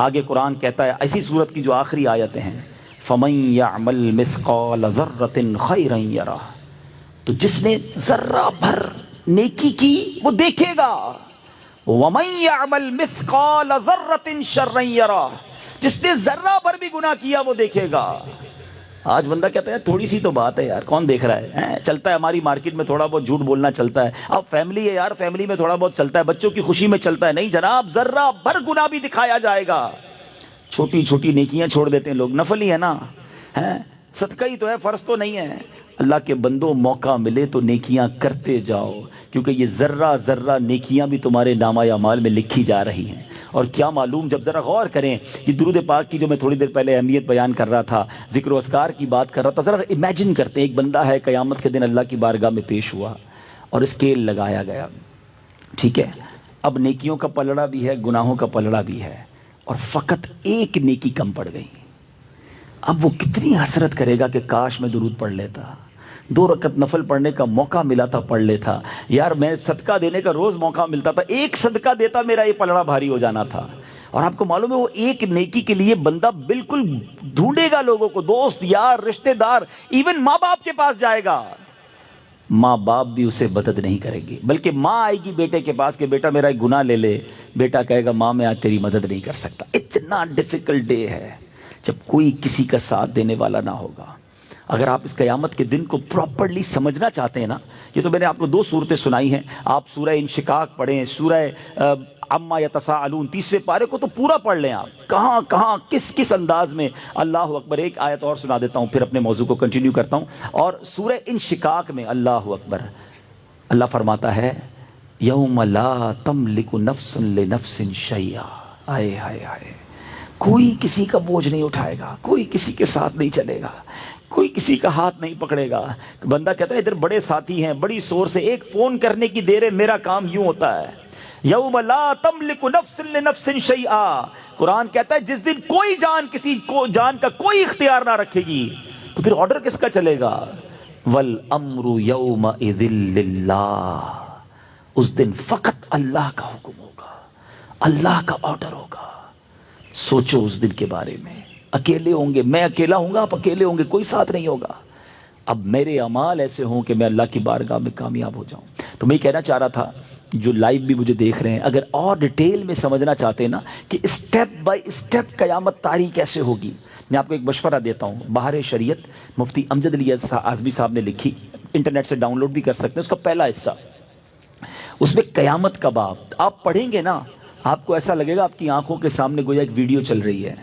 آگے قرآن کہتا ہے ایسی صورت کی جو آخری آیتیں ہیں، فَمَن يَعْمَلْ مِثْقَالَ ذَرَّةٍ خَيْرًا يَرَهُ، تو جس نے ذرہ بھر نیکی کی وہ دیکھے گا. وَمَن يَعْمَلْ مِثْقَالَ ذَرَّةٍ شَرًّا يَرَهُ، جس نے ذرہ بھر بھی گناہ کیا وہ دیکھے گا. آج بندہ کہتا ہے تھوڑی سی تو بات ہے یار، کون دیکھ رہا ہے؟ چلتا ہے ہماری مارکیٹ میں تھوڑا بہت جھوٹ بولنا چلتا ہے، اب فیملی ہے یار، فیملی میں تھوڑا بہت چلتا ہے، بچوں کی خوشی میں چلتا ہے. نہیں جناب، ذرہ بھر گناہ بھی دکھایا جائے گا. چھوٹی چھوٹی نیکیاں چھوڑ دیتے ہیں لوگ، نفل ہی ہے نا، صدقہ ہی تو ہے، فرض تو نہیں ہے. اللہ کے بندوں موقع ملے تو نیکیاں کرتے جاؤ، کیونکہ یہ ذرہ ذرہ نیکیاں بھی تمہارے نامہ اعمال میں لکھی جا رہی ہیں. اور کیا معلوم، جب ذرا غور کریں کہ درود پاک کی جو میں تھوڑی دیر پہلے اہمیت بیان کر رہا تھا، ذکر و اذکار کی بات کر رہا تھا، ذرا امیجن کرتے ہیں ایک بندہ ہے قیامت کے دن اللہ کی بارگاہ میں پیش ہوا اور اسکیل لگایا گیا. ٹھیک ہے، اب نیکیوں کا پلڑا بھی ہے، گناہوں کا پلڑا بھی ہے، اور فقط ایک نیکی کم پڑ گئی. اب وہ کتنی حسرت کرے گا کہ کاش میں درود پڑھ لیتا، 2 رکعت نفل پڑھنے کا موقع ملا تھا پڑھ لیتا، یار میں صدقہ دینے کا روز موقع ملتا تھا، ایک صدقہ دیتا میرا یہ پلڑا بھاری ہو جانا تھا. اور آپ کو معلوم ہے وہ ایک نیکی کے لیے بندہ بالکل ڈھونڈے گا لوگوں کو، دوست یار رشتہ دار، ایون ماں باپ کے پاس جائے گا. ماں باپ بھی اسے مدد نہیں کرے گی، بلکہ ماں آئے گی بیٹے کے پاس کہ بیٹا میرا ایک گناہ لے لے. بیٹا کہے گا ماں میں آج تیری مدد نہیں کر سکتا. اتنا ڈیفیکلٹ ڈے ہے جب کوئی کسی کا ساتھ دینے والا نہ ہوگا. اگر آپ اس قیامت کے دن کو پراپرلی سمجھنا چاہتے ہیں نا، یہ تو میں نے آپ کو 2 صورتیں سنائی ہیں، آپ سورہ انشقاق پڑھیں، سورہ عما یتساءلون 30ویں پارے کو تو پورا پڑھ لیں. آپ کہاں کہاں کس کس انداز میں. اللہ اکبر. ایک آیت اور سنا دیتا ہوں پھر اپنے موضوع کو کنٹینیو کرتا ہوں. اور سورہ انشقاق میں اللہ اکبر، اللہ فرماتا ہے یوم لا تملک نفس لنفس شیئا. آئے ہائے ہائے، کوئی کسی کا بوجھ نہیں اٹھائے گا، کوئی کسی کے ساتھ نہیں چلے گا، کوئی کسی کا ہاتھ نہیں پکڑے گا. بندہ کہتا ہے ادھر بڑے ساتھی ہیں، بڑی سورس ہے، ایک فون کرنے کی دیر ہے، میرا کام یوں ہوتا ہے. یوم لا تملک نفس لنفس شیئا. قرآن کہتا ہے جس دن کوئی جان کسی کو جان کا کوئی اختیار نہ رکھے گی تو پھر آرڈر کس کا چلے گا؟ والامر یومئذ للہ. اس دن فقط اللہ کا حکم ہوگا، اللہ کا آرڈر ہوگا. سوچو اس دن کے بارے میں. اکیلے ہوں گے، میں اکیلا ہوں گا، آپ اکیلے ہوں گے، کوئی ساتھ نہیں ہوگا. اب میرے اعمال ایسے ہوں کہ میں اللہ کی بارگاہ میں کامیاب ہو جاؤں. تو میں یہ کہنا چاہ رہا تھا، جو لائیو بھی مجھے دیکھ رہے ہیں، اگر اور ڈیٹیل میں سمجھنا چاہتے ہیں نا کہ اسٹیپ بائی اسٹیپ قیامت طاری کیسے ہوگی، میں آپ کو ایک مشورہ دیتا ہوں. بہار شریعت مفتی امجد علی اعظمی صاحب نے لکھی، انٹرنیٹ سے ڈاؤن لوڈ بھی کر سکتے ہیں. اس کا پہلا حصہ، اس میں قیامت کا باب آپ پڑھیں گے نا، آپ کو ایسا لگے گا آپ کی آنکھوں کے سامنے گویا ایک ویڈیو چل رہی ہے.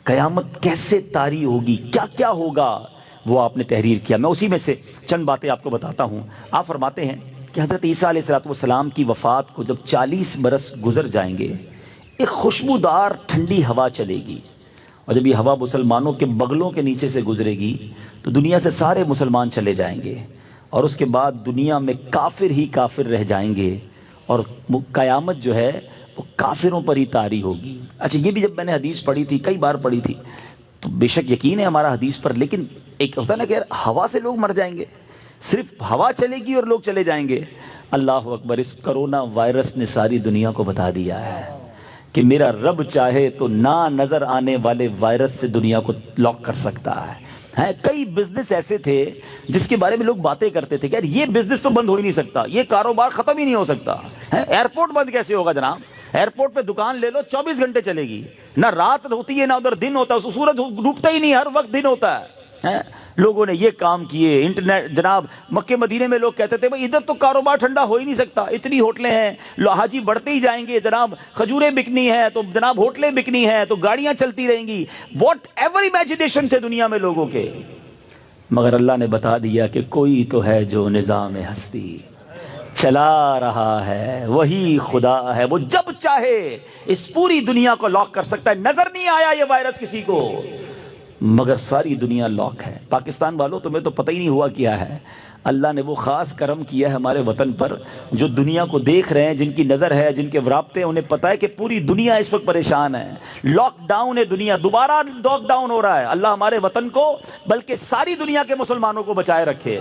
قیامت کیسے طاری ہوگی، کیا کیا ہوگا، وہ آپ نے تحریر کیا. میں اسی میں سے چند باتیں آپ کو بتاتا ہوں. آپ فرماتے ہیں کہ حضرت عیسیٰ علیہ السلام کی وفات کو جب 40 برس گزر جائیں گے، ایک خوشبودار ٹھنڈی ہوا چلے گی، اور جب یہ ہوا مسلمانوں کے بغلوں کے نیچے سے گزرے گی تو دنیا سے سارے مسلمان چلے جائیں گے، اور اس کے بعد دنیا میں کافر ہی کافر رہ جائیں گے، اور قیامت جو ہے وہ کافروں پر ہی طاری ہوگی. اچھا، یہ بھی جب میں نے حدیث پڑھی تھی، کئی بار پڑھی تھی، تو بے شک یقین ہے ہمارا حدیث پر، لیکن ایک ہوتا ہے نا کہ ہوا سے لوگ مر جائیں گے، صرف ہوا چلے گی اور لوگ چلے جائیں گے. اللہ اکبر، اس کرونا وائرس نے ساری دنیا کو بتا دیا ہے کہ میرا رب چاہے تو نہ نظر آنے والے وائرس سے دنیا کو لاک کر سکتا ہے. کئی بزنس ایسے تھے جس کے بارے میں لوگ باتیں کرتے تھے کہ یار یہ بزنس تو بند ہو ہی نہیں سکتا، یہ کاروبار ختم ہی نہیں ہو سکتا. ایئرپورٹ بند کیسے ہوگا جناب؟ ایئرپورٹ پہ دکان لے لو، 24 گھنٹے چلے گی، نہ رات ہوتی ہے نہ ادھر دن ہوتا ہے، سورج ڈوبتا ہی نہیں، ہر وقت دن ہوتا ہے. لوگوں نے یہ کام کیے. انٹرنیٹ جناب، مکے مدینے میں لوگ کہتے تھے بھئی ادھر تو کاروبار ٹھنڈا ہو ہی نہیں سکتا، اتنی ہوٹلیں ہیں، حاجی بڑھتے ہی جائیں گے، جناب کھجوریں بکنی ہیں تو جناب ہوٹلیں بکنی ہیں تو گاڑیاں چلتی رہیں گی. واٹ ایور امیجنیشن تھے دنیا میں لوگوں کے، مگر اللہ نے بتا دیا کہ کوئی تو ہے جو نظام ہستی چلا رہا ہے، وہی خدا ہے، وہ جب چاہے اس پوری دنیا کو لاک کر سکتا ہے. نظر نہیں آیا یہ وائرس کسی کو، مگر ساری دنیا لاک ہے. پاکستان والوں تمہیں تو پتہ ہی نہیں ہوا کیا ہے. اللہ نے وہ خاص کرم کیا ہے ہمارے وطن پر، جو دنیا کو دیکھ رہے ہیں، جن کی نظر ہے، جن کے رابطے ہیں، انہیں پتہ ہے کہ پوری دنیا اس وقت پریشان ہے. لاک ڈاؤن ہے دنیا، دوبارہ لاک ڈاؤن ہو رہا ہے. اللہ ہمارے وطن کو بلکہ ساری دنیا کے مسلمانوں کو بچائے رکھے.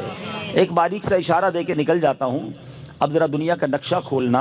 ایک باریک سا اشارہ دے کے نکل جاتا ہوں. اب ذرا دنیا کا نقشہ کھولنا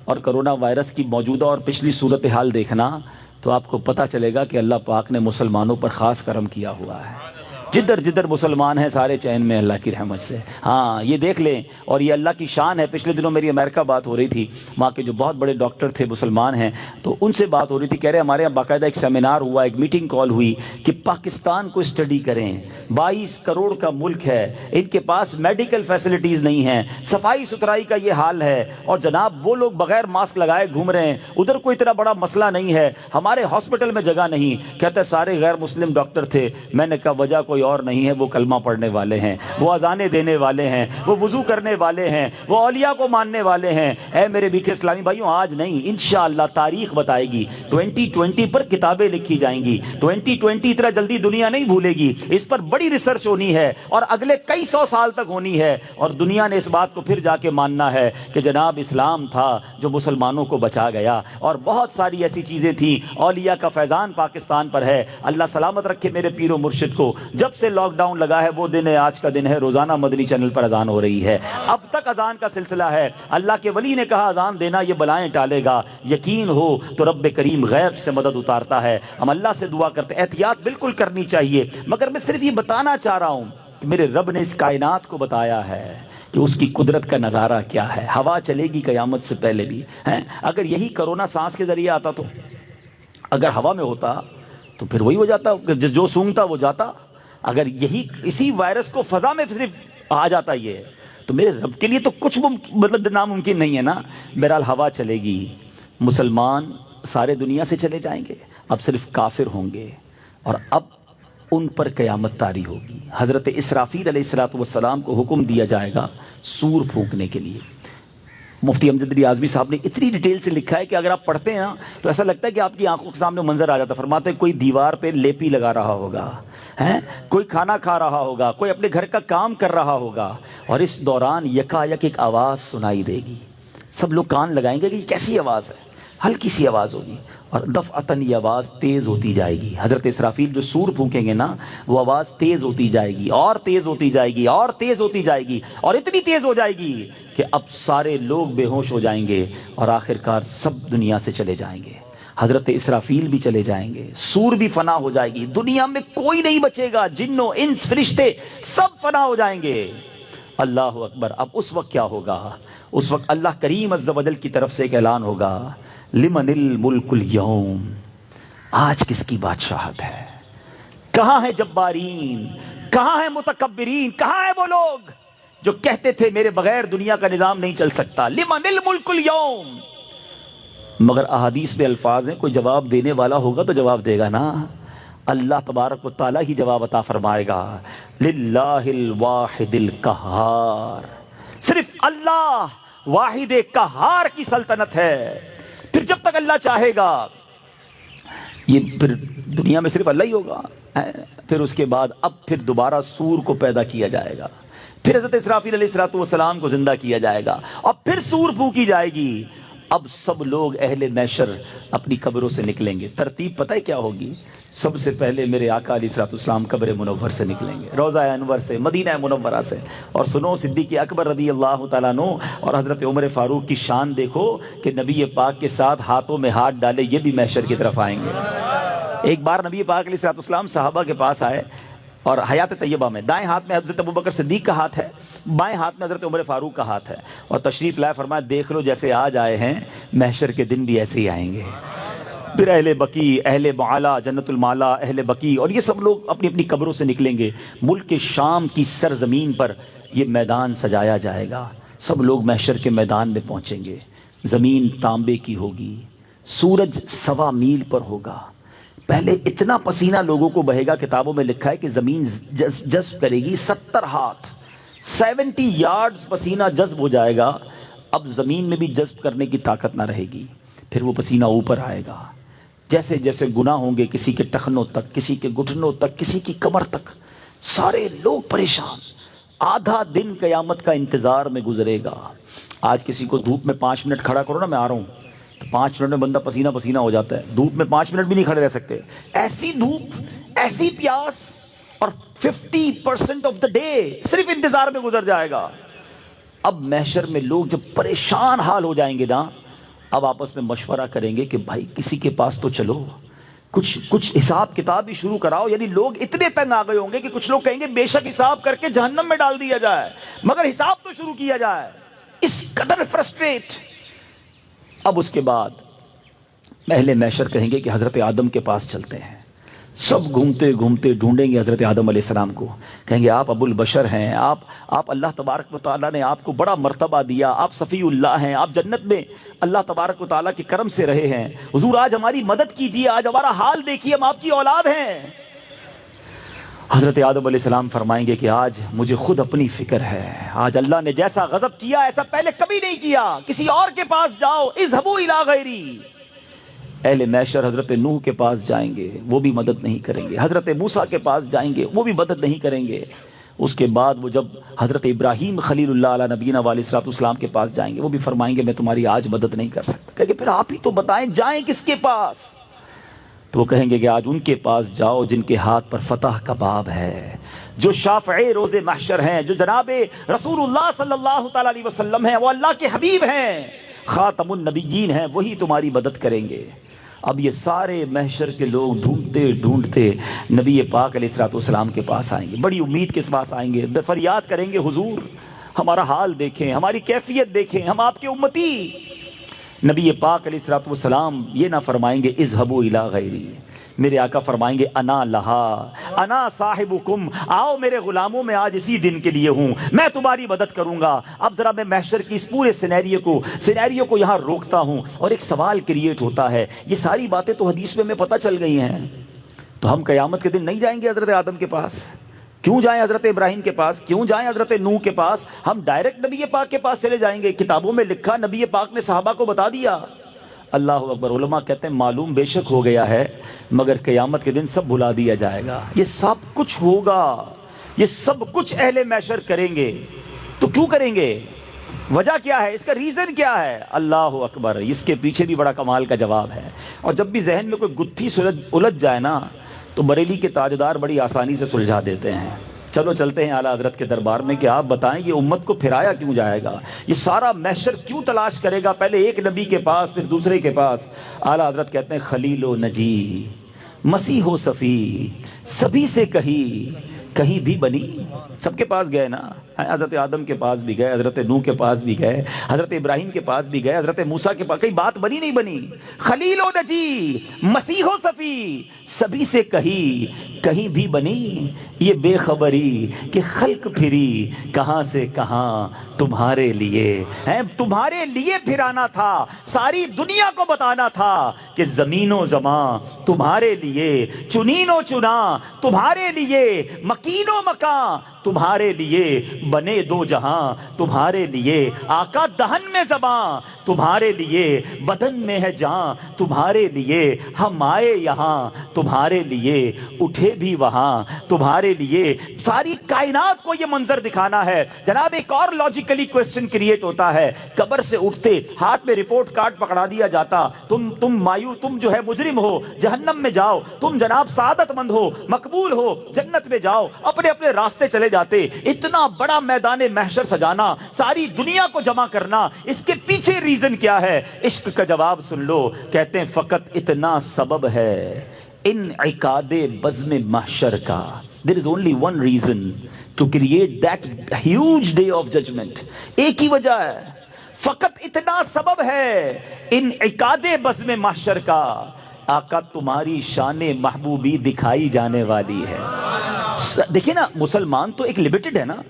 اور کرونا وائرس کی موجودہ اور پچھلی صورتحال دیکھنا تو آپ کو پتہ چلے گا کہ اللہ پاک نے مسلمانوں پر خاص کرم کیا ہوا ہے. جدھر جدھر مسلمان ہیں سارے چین میں اللہ کی رحمت سے. ہاں یہ دیکھ لیں، اور یہ اللہ کی شان ہے. پچھلے دنوں میری امریکہ بات ہو رہی تھی، وہاں کے جو بہت بڑے ڈاکٹر تھے مسلمان ہیں، تو ان سے بات ہو رہی تھی. کہہ رہے ہمارے یہاں باقاعدہ ایک سیمینار ہوا، ایک میٹنگ کال ہوئی کہ پاکستان کو اسٹڈی کریں. 22 کروڑ کا ملک ہے، ان کے پاس میڈیکل فیسلٹیز نہیں ہیں، صفائی ستھرائی کا یہ حال ہے، اور جناب وہ لوگ بغیر ماسک لگائے گھوم رہے ہیں. ادھر کوئی اتنا بڑا مسئلہ نہیں ہے، ہمارے ہاسپٹل میں جگہ نہیں. کہتے سارے غیر مسلم ڈاکٹر تھے. میں نے کہا وجہ کوئی اور نہیں ہے، وہ کلمہ پڑھنے والے ہیں، وہ اذانیں دینے والے ہیں، وہ وضو کرنے والے ہیں، وہ اولیاء کو ماننے والے ہیں. اے میرے میٹھے اسلامی بھائیوں، آج نہیں، انشاءاللہ تاریخ بتائے گی. 2020 پر کتابیں لکھی جائیں گی. 2020 اتنا جلدی دنیا نہیں بھولے گی. اس پر بڑی ریسرچ ہونی ہے اور اگلے کئی سو سال تک ہونی ہے. اور دنیا نے اس بات کو پھر جا کے ماننا ہے کہ جناب اسلام تھا جو مسلمانوں کو بچا گیا. اور بہت ساری ایسی چیزیں تھیں. اولیاء کا فیضان پاکستان پر ہے. اللہ سلامت رکھے میرے پیر و مرشد کو. جب سے لاک ڈاؤن لگا ہے وہ دن ہے، آج کا دن ہے، روزانہ مدنی چینل پر اذان ہو رہی ہے. اب تک اذان کا سلسلہ ہے. اللہ کے ولی نے کہا اذان دینا یہ بلائیں ٹالے گا. یقین ہو تو رب کریم غیب سے مدد اتارتا ہے. ہم اللہ سے دعا کرتے ہیں، احتیاط بالکل کرنی چاہیے. مگر میں صرف یہ بتانا چاہ رہا ہوں کہ میرے رب نے اس کائنات کو بتایا ہے کہ اس کی قدرت کا نظارہ کیا ہے. ہوا چلے گی قیامت سے پہلے بھی. اگر یہی کرونا سانس کے ذریعے آتا تو، اگر ہوا میں ہوتا تو پھر وہی ہو جاتا، جو سونگتا وہ جاتا. اگر یہی اسی وائرس کو فضا میں صرف آ جاتا یہ، تو میرے رب کے لیے تو کچھ مطلب ناممکن نہیں ہے نا. بہرحال ہوا چلے گی، مسلمان سارے دنیا سے چلے جائیں گے، اب صرف کافر ہوں گے، اور اب ان پر قیامت طاری ہوگی. حضرت اسرافیل علیہ السلام کو حکم دیا جائے گا سور پھونکنے کے لیے. مفتی امجد علی اعظمی صاحب نے اتنی ڈیٹیل سے لکھا ہے کہ اگر آپ پڑھتے ہیں تو ایسا لگتا ہے کہ آپ کی آنکھوں کے سامنے منظر آ جاتا. فرماتے ہیں کوئی دیوار پہ لیپی لگا رہا ہوگا، کوئی کھانا کھا رہا ہوگا، کوئی اپنے گھر کا کام کر رہا ہوگا، اور اس دوران یکا یک ایک آواز سنائی دے گی. سب لوگ کان لگائیں گے کہ یہ کیسی آواز ہے. ہلکی سی آواز ہوگی اور دفعتاً یہ آواز تیز ہوتی جائے گی. حضرت اسرافیل جو سور پھونکیں گے نا، وہ آواز تیز ہوتی جائے گی اور تیز ہوتی جائے گی اور تیز ہوتی جائے گی، اور اتنی تیز ہو جائے گی کہ اب سارے لوگ بے ہوش ہو جائیں گے اور آخرکار سب دنیا سے چلے جائیں گے. حضرت اسرافیل بھی چلے جائیں گے، سور بھی فنا ہو جائے گی، دنیا میں کوئی نہیں بچے گا، جنوں انس فرشتے سب فنا ہو جائیں گے. اللہ اکبر. اب اس وقت کیا ہوگا؟ اس وقت اللہ کریم عز و جل کی طرف سے ایک اعلان ہوگا، لمن الملک اليوم، آج کس کی بادشاہت ہے؟ کہاں ہے جبارین؟ کہاں ہے متکبرین؟ کہاں ہے وہ لوگ جو کہتے تھے میرے بغیر دنیا کا نظام نہیں چل سکتا؟ لمن الملک اليوم. مگر احادیث میں الفاظ ہیں، کوئی جواب دینے والا ہوگا تو جواب دے گا نا. اللہ تبارک و تعالیٰ ہی جواب عطا فرمائے گا، للہ الواحد القہار، صرف اللہ واحد قہار کی سلطنت ہے۔ پھر جب تک اللہ چاہے گا، یہ پھر دنیا میں صرف اللہ ہی ہوگا، پھر اس کے بعد اب پھر دوبارہ سور کو پیدا کیا جائے گا، پھر حضرت اسرافیل علیہ السلام کو زندہ کیا جائے گا، اور پھر سور پھونکی جائے گی۔ اب سب لوگ اہل محشر اپنی قبروں سے نکلیں گے۔ ترتیب پتہ ہے کیا ہوگی؟ سب سے پہلے میرے آقا علیہ السلام قبر منور سے نکلیں گے، روضہ انور سے، مدینہ منورہ سے۔ اور سنو، صدیق اکبر رضی اللہ تعالیٰ عنہ اور حضرت عمر فاروق کی شان دیکھو کہ نبی پاک کے ساتھ ہاتھوں میں ہاتھ ڈالے یہ بھی محشر کی طرف آئیں گے۔ ایک بار نبی پاک علیہ السلام صحابہ کے پاس آئے، اور حیات طیبہ میں دائیں ہاتھ میں حضرت ابوبکر صدیق کا ہاتھ ہے، بائیں ہاتھ میں حضرت عمر فاروق کا ہاتھ ہے، اور تشریف لائے، فرمایا دیکھ لو جیسے آج آئے ہیں محشر کے دن بھی ایسے ہی آئیں گے۔ پھر اہل بقیع، اہل معالی، جنت المالا، اہل بقیع، اور یہ سب لوگ اپنی اپنی قبروں سے نکلیں گے۔ ملک شام کی سرزمین پر یہ میدان سجایا جائے گا، سب لوگ محشر کے میدان میں پہنچیں گے۔ زمین تانبے کی ہوگی، سورج 1.25 میل پر ہوگا۔ پہلے اتنا پسینہ لوگوں کو بہے گا، کتابوں میں لکھا ہے کہ زمین جذب کرے گی 70 ہاتھ، 70 یارڈز پسینہ جذب ہو جائے گا۔ اب زمین میں بھی جذب کرنے کی طاقت نہ رہے گی، پھر وہ پسینہ اوپر آئے گا۔ جیسے جیسے گناہ ہوں گے، کسی کے ٹخنوں تک، کسی کے گھٹنوں تک، کسی کی کمر تک، سارے لوگ پریشان۔ آدھا دن قیامت کا انتظار میں گزرے گا۔ آج کسی کو دھوپ میں 5 منٹ کھڑا کرو نا، میں آ رہا ہوں، تو 5 منٹ میں بندہ پسینہ پسینہ ہو جاتا ہے۔ دھوپ میں 5 منٹ بھی نہیں کھڑے رہ سکتے، ایسی دھوپ، ایسی پیاس، اور 50% آف دا ڈے صرف انتظار میں گزر جائے گا۔ اب محشر میں لوگ جب پریشان حال ہو جائیں گے نا، اب آپس میں مشورہ کریں گے کہ بھائی کسی کے پاس تو چلو، کچھ حساب کتاب بھی شروع کراؤ۔ یعنی لوگ اتنے تنگ آ گئے ہوں گے کہ کچھ لوگ کہیں گے بے شک حساب کر کے جہنم میں ڈال دیا جائے، مگر حساب تو شروع کیا جائے۔ اس قدر فرسٹریٹ۔ اب اس کے بعد اہل محشر کہیں گے کہ حضرت آدم کے پاس چلتے ہیں۔ سب گھومتے گھومتے ڈھونڈیں گے حضرت آدم علیہ السلام کو، کہیں گے آپ ابو البشر ہیں، آپ اللہ تبارک و تعالیٰ نے آپ کو بڑا مرتبہ دیا، آپ صفی اللہ ہیں، آپ جنت میں اللہ تبارک و تعالیٰ کے کرم سے رہے ہیں، حضور آج ہماری مدد کیجیے، آج ہمارا حال دیکھیے، ہم آپ کی اولاد ہیں۔ حضرت آدم علیہ السلام فرمائیں گے کہ آج مجھے خود اپنی فکر ہے، آج اللہ نے جیسا غضب کیا ایسا پہلے کبھی نہیں کیا، کسی اور کے پاس جاؤ، اذهبوا الی غیری۔ اہل محشر حضرت نوح کے پاس جائیں گے، وہ بھی مدد نہیں کریں گے، حضرت موسیٰ کے پاس جائیں گے، وہ بھی مدد نہیں کریں گے۔ اس کے بعد وہ جب حضرت ابراہیم خلیل اللہ علیہ نبینا علیہ السلام کے پاس جائیں گے، وہ بھی فرمائیں گے میں تمہاری آج مدد نہیں کر سکتا۔ کہیں گے پھر آپ ہی تو بتائیں جائیں کس کے پاس؟ تو وہ کہیں گے کہ آج ان کے پاس جاؤ جن کے ہاتھ پر فتح کا باب ہے، جو شافع روز محشر ہیں، جو جناب رسول اللہ صلی اللہ تعالی علیہ وسلم ہیں، وہ اللہ کے حبیب ہیں، خاتم النبیین ہیں، وہی تمہاری مدد کریں گے۔ اب یہ سارے محشر کے لوگ ڈھونڈتے ڈھونڈتے نبی پاک علیہ السلام کے پاس آئیں گے، بڑی امید کے پاس آئیں گے، فریاد کریں گے حضور ہمارا حال دیکھیں، ہماری کیفیت دیکھیں، ہم آپ کے امتی۔ نبی پاک علیہ السلام یہ نہ فرمائیں گے اذهبوا الی غیری، میرے آقا فرمائیں گے انا لہا انا صاحبکم، آؤ میرے غلاموں میں آج اسی دن کے لیے ہوں، میں تمہاری مدد کروں گا۔ اب ذرا میں محشر کی اس پورے سینیریو کو یہاں روکتا ہوں، اور ایک سوال کریٹ ہوتا ہے، یہ ساری باتیں تو حدیث میں ہمیں پتہ چل گئی ہیں، تو ہم قیامت کے دن نہیں جائیں گے حضرت آدم کے پاس؟ کیوں جائیں حضرت ابراہیم کے پاس؟ کیوں جائیں حضرت نوح کے پاس؟ ہم ڈائریکٹ نبی پاک کے پاس چلے جائیں گے۔ کتابوں میں لکھا، نبی پاک نے صحابہ کو بتا دیا۔ اللہ اکبر۔ علماء کہتے ہیں معلوم بے شک ہو گیا ہے، مگر قیامت کے دن سب بھلا دیا جائے گا، یہ سب کچھ ہوگا، یہ سب کچھ اہل محشر کریں گے۔ تو کیوں کریں گے؟ وجہ کیا ہے؟ اس کا ریزن کیا ہے؟ اللہ اکبر۔ اس کے پیچھے بھی بڑا کمال کا جواب ہے، اور جب بھی ذہن میں کوئی گتھی الجھ جائے نا، تو بریلی کے تاجدار بڑی آسانی سے سلجھا دیتے ہیں۔ چلو چلتے ہیں اعلیٰ حضرت کے دربار میں کہ آپ بتائیں یہ امت کو پھرایا کیوں جائے گا، یہ سارا محشر کیوں تلاش کرے گا، پہلے ایک نبی کے پاس پھر دوسرے کے پاس۔ اعلیٰ حضرت کہتے ہیں خلیل و نجی، مسیح و صفی، سبھی سے کہی کہیں بھی بنی؟ سب کے پاس گئے نا، حضرت آدم کے پاس بھی گئے، حضرت نوح کے پاس بھی گئے، حضرت ابراہیم کے پاس بھی گئے، حضرت موسیٰ کے پاس، کہیں بات بنی نہیں بنی؟ خلیل و نجی، مسیح و صفی، سبھی سے کہیں بھی بنی؟ یہ بے خبری کہ خلق پھری کہاں سے کہاں تمہارے لیے، تمہارے لیے پھرانا تھا، ساری دنیا کو بتانا تھا کہ زمین و زمان تمہارے لیے، چنین و چنا تمہارے لیے، مکین و مکان تمہارے لیے، بنے دو جہاں تمہارے لیے، آقا دہن میں زباں تمہارے لیے، بدن میں ہے جان تمہارے لیے، ہم آئے یہاں تمہارے لیے، اٹھے بھی وہاں تمہارے لیے، ساری کائنات کو یہ منظر دکھانا ہے۔ جناب ایک اور لاجیکلی کوسچن کریٹ ہوتا ہے، قبر سے اٹھتے ہاتھ میں رپورٹ کارڈ پکڑا دیا جاتا، تم جو ہے مجرم ہو، جہنم میں جاؤ، تم جناب سعادت مند ہو، مقبول ہو، جنت میں جاؤ، اپنے اپنے راستے چلے جاتے۔ اتنا بڑا میدان محشر سجانا، ساری دنیا کو جمع کرنا، اس کے پیچھے ریزن کیا ہے؟ عشق کا جواب سن لو، کہتے ہیں فقط اتنا سبب ہے انعقاد بزم محشر کا۔ There is only one reason to create that huge day of judgment۔ ایک ہی وجہ ہے، فقط اتنا سبب ہے انعقاد بزم محشر کا، آقا تمہاری شان محبوبی دکھائی جانے والی ہے۔ دیکھیں نا، مسلمان تو ایک لمیٹڈ ہے نا،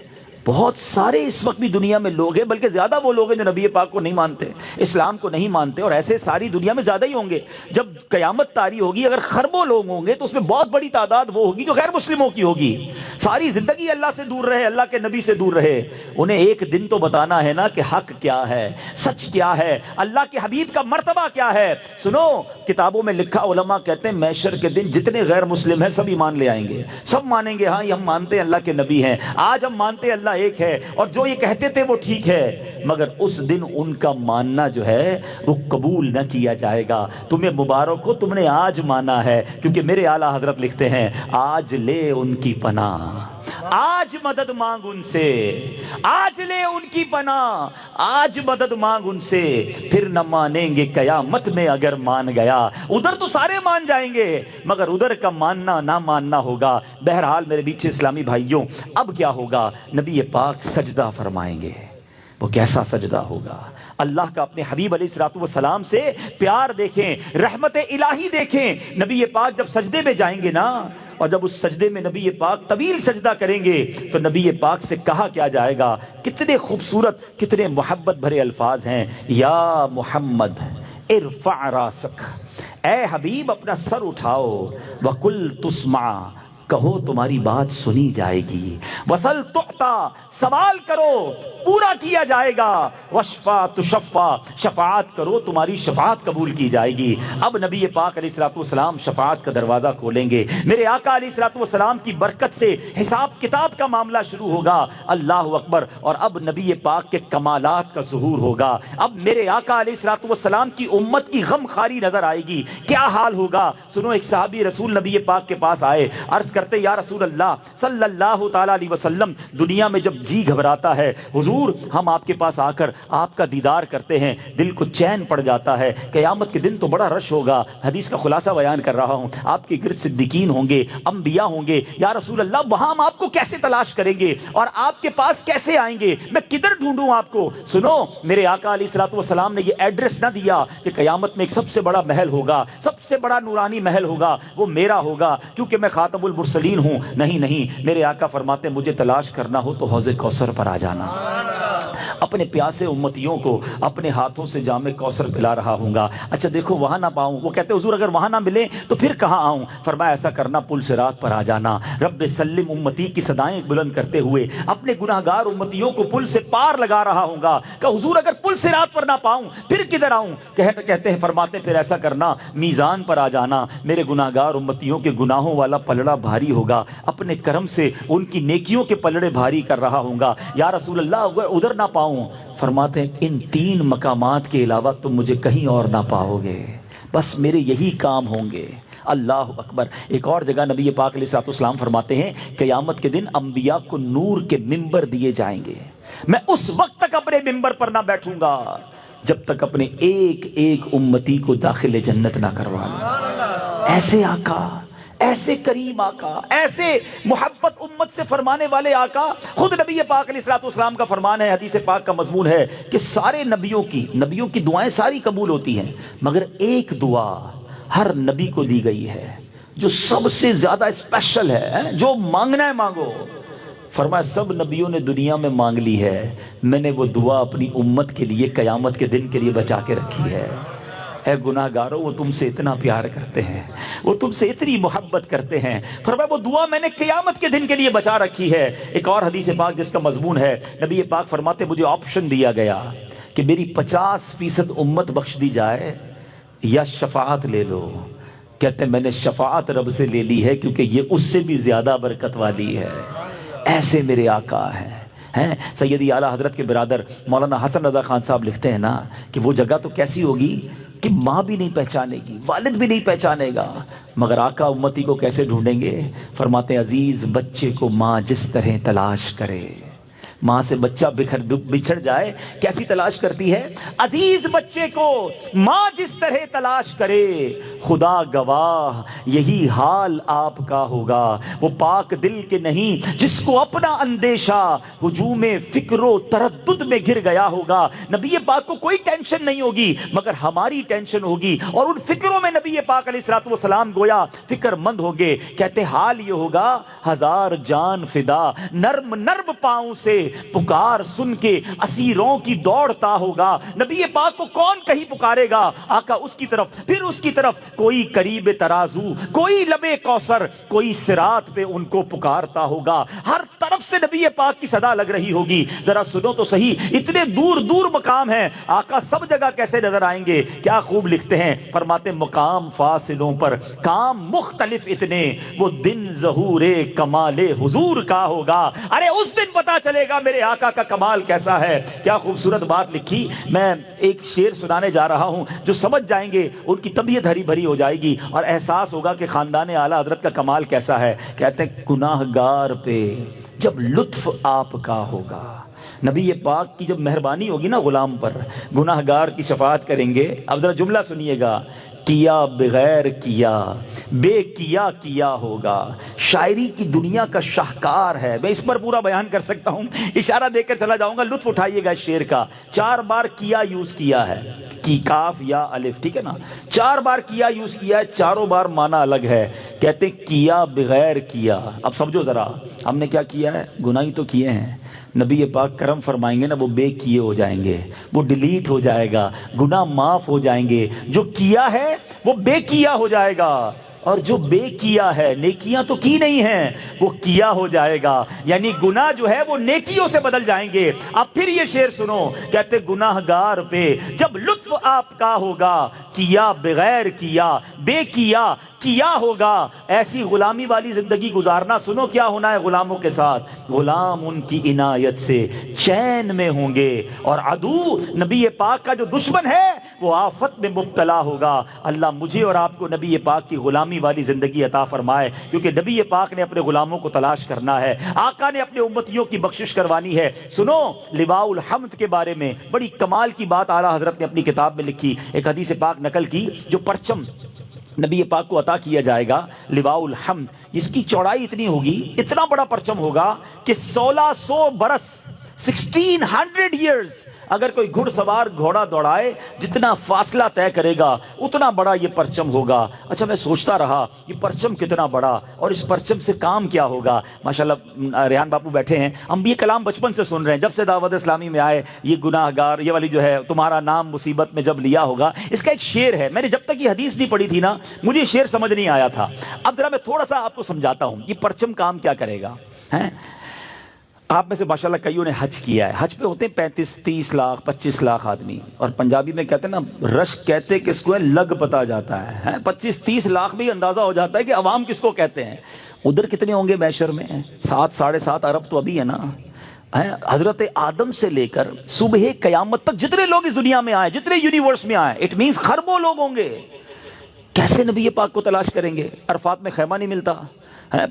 بہت سارے اس وقت بھی دنیا میں لوگ ہیں، بلکہ زیادہ وہ لوگ ہیں جو نبی پاک کو نہیں مانتے، اسلام کو نہیں مانتے، اور ایسے ساری دنیا میں زیادہ ہی ہوں گے۔ جب قیامت طاری ہوگی، اگر خربوں لوگ ہوں گے تو اس میں بہت بڑی تعداد وہ ہوگی جو غیر مسلموں کی ہوگی، ساری زندگی اللہ سے دور رہے، اللہ کے نبی سے دور رہے۔ انہیں ایک دن تو بتانا ہے نا کہ حق کیا ہے، سچ کیا ہے، اللہ کے حبیب کا مرتبہ کیا ہے۔ سنو، کتابوں میں لکھا، علماء کہتے ہیں محشر کے دن جتنے غیر مسلم ہیں سب ایمان لے آئیں گے، سب مانیں گے ہاں یہ ہم مانتے ہیں اللہ کے نبی ہیں، آج ہم مانتے ہیں اللہ ایک ہے، اور جو یہ کہتے تھے وہ ٹھیک ہے، مگر اس دن ان کا ماننا جو ہے وہ قبول نہ کیا جائے گا۔ تمہیں مبارک ہو، تم نے آج مانا ہے، کیونکہ میرے اعلیٰ حضرت لکھتے ہیں آج لے ان کی پناہ، آج مدد مانگ ان سے، آج لے ان کی پناہ، آج مدد مانگ ان سے، پھر نہ مانیں گے قیامت میں اگر مان گیا۔ ادھر تو سارے مان جائیں گے، مگر ادھر کا ماننا نہ ماننا ہوگا۔ بہرحال میرے بیچ اسلامی بھائیوں، اب کیا ہوگا؟ نبی پاک سجدہ فرمائیں گے۔ وہ کیسا سجدہ ہوگا؟ اللہ کا اپنے حبیب علیہ الصلوۃ والسلام سے پیار دیکھیں، رحمت الہی دیکھیں۔ نبی پاک جب سجدے میں جائیں گے نا، اور جب اس سجدے میں نبی پاک طویل سجدہ کریں گے تو نبی پاک سے کہا کیا جائے گا؟ کتنے خوبصورت، کتنے محبت بھرے الفاظ ہیں۔ یا محمد ارفع راسک، اے حبیب اپنا سر اٹھاؤ، وقل تسمع، کہو تمہاری بات سنی جائے گی، وصل تعطا، سوال کرو پورا کیا جائے گا، وشفا تشفا، شفاعت کرو تمہاری شفاعت قبول کی جائے گی۔ اب نبی پاک علیہ الصلوۃ والسلام شفاعت کا دروازہ کھولیں گے، میرے آقا علیہ الصلوۃ والسلام کی برکت سے حساب کتاب کا معاملہ شروع ہوگا۔ اللہ اکبر۔ اور اب نبی پاک کے کمالات کا ظہور ہوگا۔ اب میرے آقا علیہ الصلوۃ والسلام کی امت کی غم خاری نظر آئے گی۔ کیا حال ہوگا؟ سنو، ایک صحابی رسول نبی پاک کے پاس آئے، عرض کرتے یا رسول اللہ صلی اللہ تعالی علیہ وسلم، دنیا میں جب جی گھبراتا ہے حضور، ہم آپ کے پاس آ کر آپ کا دیدار کرتے ہیں، دل کو چین پڑ جاتا ہے۔ قیامت کے دن تو بڑا رش ہوگا، حدیث کا خلاصہ بیان کر رہا ہوں، آپ کے گرد صدیقین ہوں گے، انبیاء ہوں گے، یا رسول اللہ وہاں ہم آپ کو کیسے تلاش کریں گے اور آپ کے پاس کیسے آئیں گے؟ میں کدھر ڈھونڈوں آپ کو؟ سنو، میرے آقا علیہ الصلوۃ والسلام نے یہ ایڈریس نہ دیا کہ قیامت میں ایک سب سے بڑا محل ہوگا، سب سے بڑا نورانی محل ہوگا، وہ میرا ہوگا کیونکہ میں خاتم المرسلین ہوں۔ نہیں، میرے آقا فرماتے مجھے تلاش کرنا ہو تو حوض کوثر پر آ جانا، اپنے پیاسے امتیوں کو اپنے ہاتھوں سے جام کوثر پلا رہا ہوں گا۔ اچھا دیکھو وہاں نہ پاؤں، وہ کہتے حضور اگر وہاں نہ ملے تو پھر کہاں آؤں؟ فرمایا ایسا کرنا، پل صراط پر آ جانا، رب سلم امتی کی صدائیں بلند کرتے ہوئے اپنے گناہگار امتیوں کو پل سے پار لگا رہا ہوں گا۔ کہ حضور اگر پل صراط پر نہ پاؤں پھر کدھر آؤں؟ کہتے ہیں فرماتے پھر ایسا کرنا، میزان پر آ جانا، میرے گناہگار امتیوں کے گناہوں والا پلڑا بھاری ہوگا، اپنے کرم سے ان کی نیکیوں کے پلڑے بھاری کر رہا ہوں گا۔ یا رسول اللہ اگر ادھر نہ پاؤں، فرماتے ہیں ان تین مقامات کے علاوہ تم مجھے کہیں اور نہ پاؤ گے، بس میرے یہی کام ہوں گے۔ اللہ اکبر۔ ایک اور جگہ نبی پاک علیہ الصلوۃ والسلام فرماتے ہیں قیامت کے دن انبیاء کو نور کے ممبر دیے جائیں گے، میں اس وقت تک اپنے ممبر پر نہ بیٹھوں گا جب تک اپنے ایک ایک امتی کو داخل جنت نہ کروا لوں۔ ایسے آقا، ایسے کریم آقا، ایسے محبت امت سے فرمانے والے آقا. خود نبی پاک علیہ الصلوۃ والسلام کا فرمان ہے، حدیث پاک کا مضمون ہے کہ سارے نبیوں کی دعائیں ساری قبول ہوتی ہیں، مگر ایک دعا ہر نبی کو دی گئی ہے جو سب سے زیادہ اسپیشل ہے، جو مانگنا ہے مانگو. فرمایا سب نبیوں نے دنیا میں مانگ لی ہے، میں نے وہ دعا اپنی امت کے لیے قیامت کے دن کے لیے بچا کے رکھی ہے. اے گناہ گارو، وہ تم سے اتنا پیار کرتے ہیں، وہ تم سے اتنی محبت کرتے ہیں. فرمایا وہ دعا میں نے قیامت کے دن کے لیے بچا رکھی ہے. ایک اور حدیث پاک جس کا مضمون ہے، نبی پاک فرماتے مجھے آپشن دیا گیا کہ میری 50% امت بخش دی جائے یا شفاعت لے لو. کہتے ہیں میں نے شفاعت رب سے لے لی ہے کیونکہ یہ اس سے بھی زیادہ برکت والی ہے. ایسے میرے آقا ہیں. سیدی اعلیٰ حضرت کے برادر مولانا حسن رضا خان صاحب لکھتے ہیں نا کہ وہ جگہ تو کیسی ہوگی کہ ماں بھی نہیں پہچانے گی، والد بھی نہیں پہچانے گا، مگر آقا امتی کو کیسے ڈھونڈیں گے؟ فرماتے ہیں عزیز بچے کو ماں جس طرح تلاش کرے. ماں سے بچہ بچھڑ جائے کیسی تلاش کرتی ہے؟ عزیز بچے کو ماں جس طرح تلاش کرے، خدا گواہ یہی حال آپ کا ہوگا. وہ پاک دل کے نہیں جس کو اپنا اندیشہ ہجوم فکر و تردد میں گر گیا ہوگا. نبی پاک کو کوئی ٹینشن نہیں ہوگی مگر ہماری ٹینشن ہوگی، اور ان فکروں میں نبی پاک علیہ الصلوۃ والسلام گویا فکر مند ہوگے. کہتے حال یہ ہوگا ہزار جان فدا، نرم نرم پاؤں سے پکار سن کے اسیروں کی دوڑتا ہوگا. نبی پاک کو کون کہیں پکارے گا؟ آقا اس کی طرف، پھر اس کی طرف، کوئی قریب ترازو، کوئی لبے کوثر، کوئی صراط پہ ان کو پکارتا ہوگا. ہر طرف سے نبی پاک کی صدا لگ رہی ہوگی. ذرا سنو تو صحیح، اتنے دور دور مقام ہیں، آقا سب جگہ کیسے نظر آئیں گے؟ کیا خوب لکھتے ہیں، فرماتے مقام فاصلوں پر کام مختلف اتنے، وہ دن ظہور کمال حضور کا ہوگا. ارے اس دن پتا چلے گا میرے آقا کا کمال کیسا ہے. کیا خوبصورت بات لکھی. میں ایک شعر سنانے جا رہا ہوں، جو سمجھ جائیں گے ان کی طبیعت ہری بھری ہو جائے گی اور احساس ہوگا کہ خاندان اعلیٰ حضرت کا کمال کیسا ہے. کہتے ہیں گناہ گار پہ جب لطف آپ کا ہوگا. نبی پاک کی جب مہربانی ہوگی نا غلام پر، گناہ گار کی شفاعت کریں گے. اب ذرا جملہ سنیے گا، کیا بغیر کیا بے کیا کیا ہوگا. شاعری کی دنیا کا شاہکار ہے، میں اس پر پورا بیان کر سکتا ہوں، اشارہ دے کر چلا جاؤں گا، لطف اٹھائیے گا اس شعر کا. 4 بار کیا یوز کیا ہے، کی کاف یا الف، ٹھیک ہے نا، 4 بار کیا یوز کیا ہے، چاروں بار معنی الگ ہے. کہتے کیا بغیر کیا. اب سمجھو ذرا ہم نے کیا کیا ہے، گناہ ہی تو کیے ہیں. نبی پاک کرم فرمائیں گے نا، وہ بے کیے ہو جائیں گے، وہ ڈیلیٹ ہو جائے گا، گناہ معاف ہو جائیں گے. جو کیا ہے وہ بے کیا ہو جائے گا، اور جو بے کیا ہے، نیکیاں تو کی نہیں ہیں، وہ کیا ہو جائے گا. یعنی گناہ جو ہے وہ نیکیوں سے بدل جائیں گے. اب پھر یہ شعر سنو، کہتے گناہ گار پہ جب لطف آپ کا ہوگا، کیا بغیر کیا بے کیا کیا ہوگا. ایسی غلامی والی زندگی گزارنا. سنو کیا ہونا ہے غلاموں کے ساتھ، غلام ان کی عنایت سے چین میں ہوں گے، اور عدو نبی پاک کا جو دشمن ہے وہ آفت میں مبتلا ہوگا. اللہ مجھے اور آپ کو نبی پاک کی غلامی والی زندگی عطا فرمائے، کیونکہ نبی پاک نے اپنے غلاموں کو تلاش کرنا ہے، آقا نے اپنے امتیوں کی بخشش کروانی ہے. سنو لواء الحمد کے بارے میں بڑی کمال کی بات اعلیٰ حضرت نے اپنی کتاب میں لکھی، ایک حدیث پاک نقل کی. جو پرچم نبی پاک کو عطا کیا جائے گا لواء الحمد، اس کی چوڑائی اتنی ہوگی، اتنا بڑا پرچم ہوگا کہ 1600 برس 1600 ایئرز اگر کوئی گھڑ سوار گھوڑا دوڑائے جتنا فاصلہ طے کرے گا اتنا بڑا یہ پرچم ہوگا. اچھا میں سوچتا رہا یہ پرچم کتنا بڑا اور اس پرچم سے کام کیا ہوگا. ماشاءاللہ ریحان باپو بیٹھے ہیں، ہم یہ کلام بچپن سے سن رہے ہیں، جب سے دعوت اسلامی میں آئے. یہ گناہ گار یہ والی جو ہے، تمہارا نام مصیبت میں جب لیا ہوگا، اس کا ایک شعر ہے. میں نے جب تک یہ حدیث نہیں پڑھی تھی نا مجھے شعر سمجھ نہیں آیا تھا. اب ذرا میں تھوڑا سا آپ کو سمجھاتا ہوں یہ پرچم کام کیا کرے گا. آپ میں سے ماشاءاللہ کئیوں نے حج کیا ہے. حج پہ ہوتے ہیں 35-30 لاکھ 25 لاکھ آدمی، اور پنجابی میں کہتے ہیں نا رش کہتے کس کو ہے، لگ پتا جاتا ہے. 25-30 لاکھ بھی اندازہ ہو جاتا ہے کہ عوام کس کو کہتے ہیں. ادھر کتنے ہوں گے محشر میں؟ 7-7.5 ارب تو ابھی ہے نا. حضرت آدم سے لے کر صبح قیامت تک جتنے لوگ اس دنیا میں آئے، جتنے یونیورس میں آئے، اٹ مینز خربوں لوگ ہوں گے. کیسے نبی پاک کو تلاش کریں گے؟ عرفات میں خیمہ نہیں ملتا.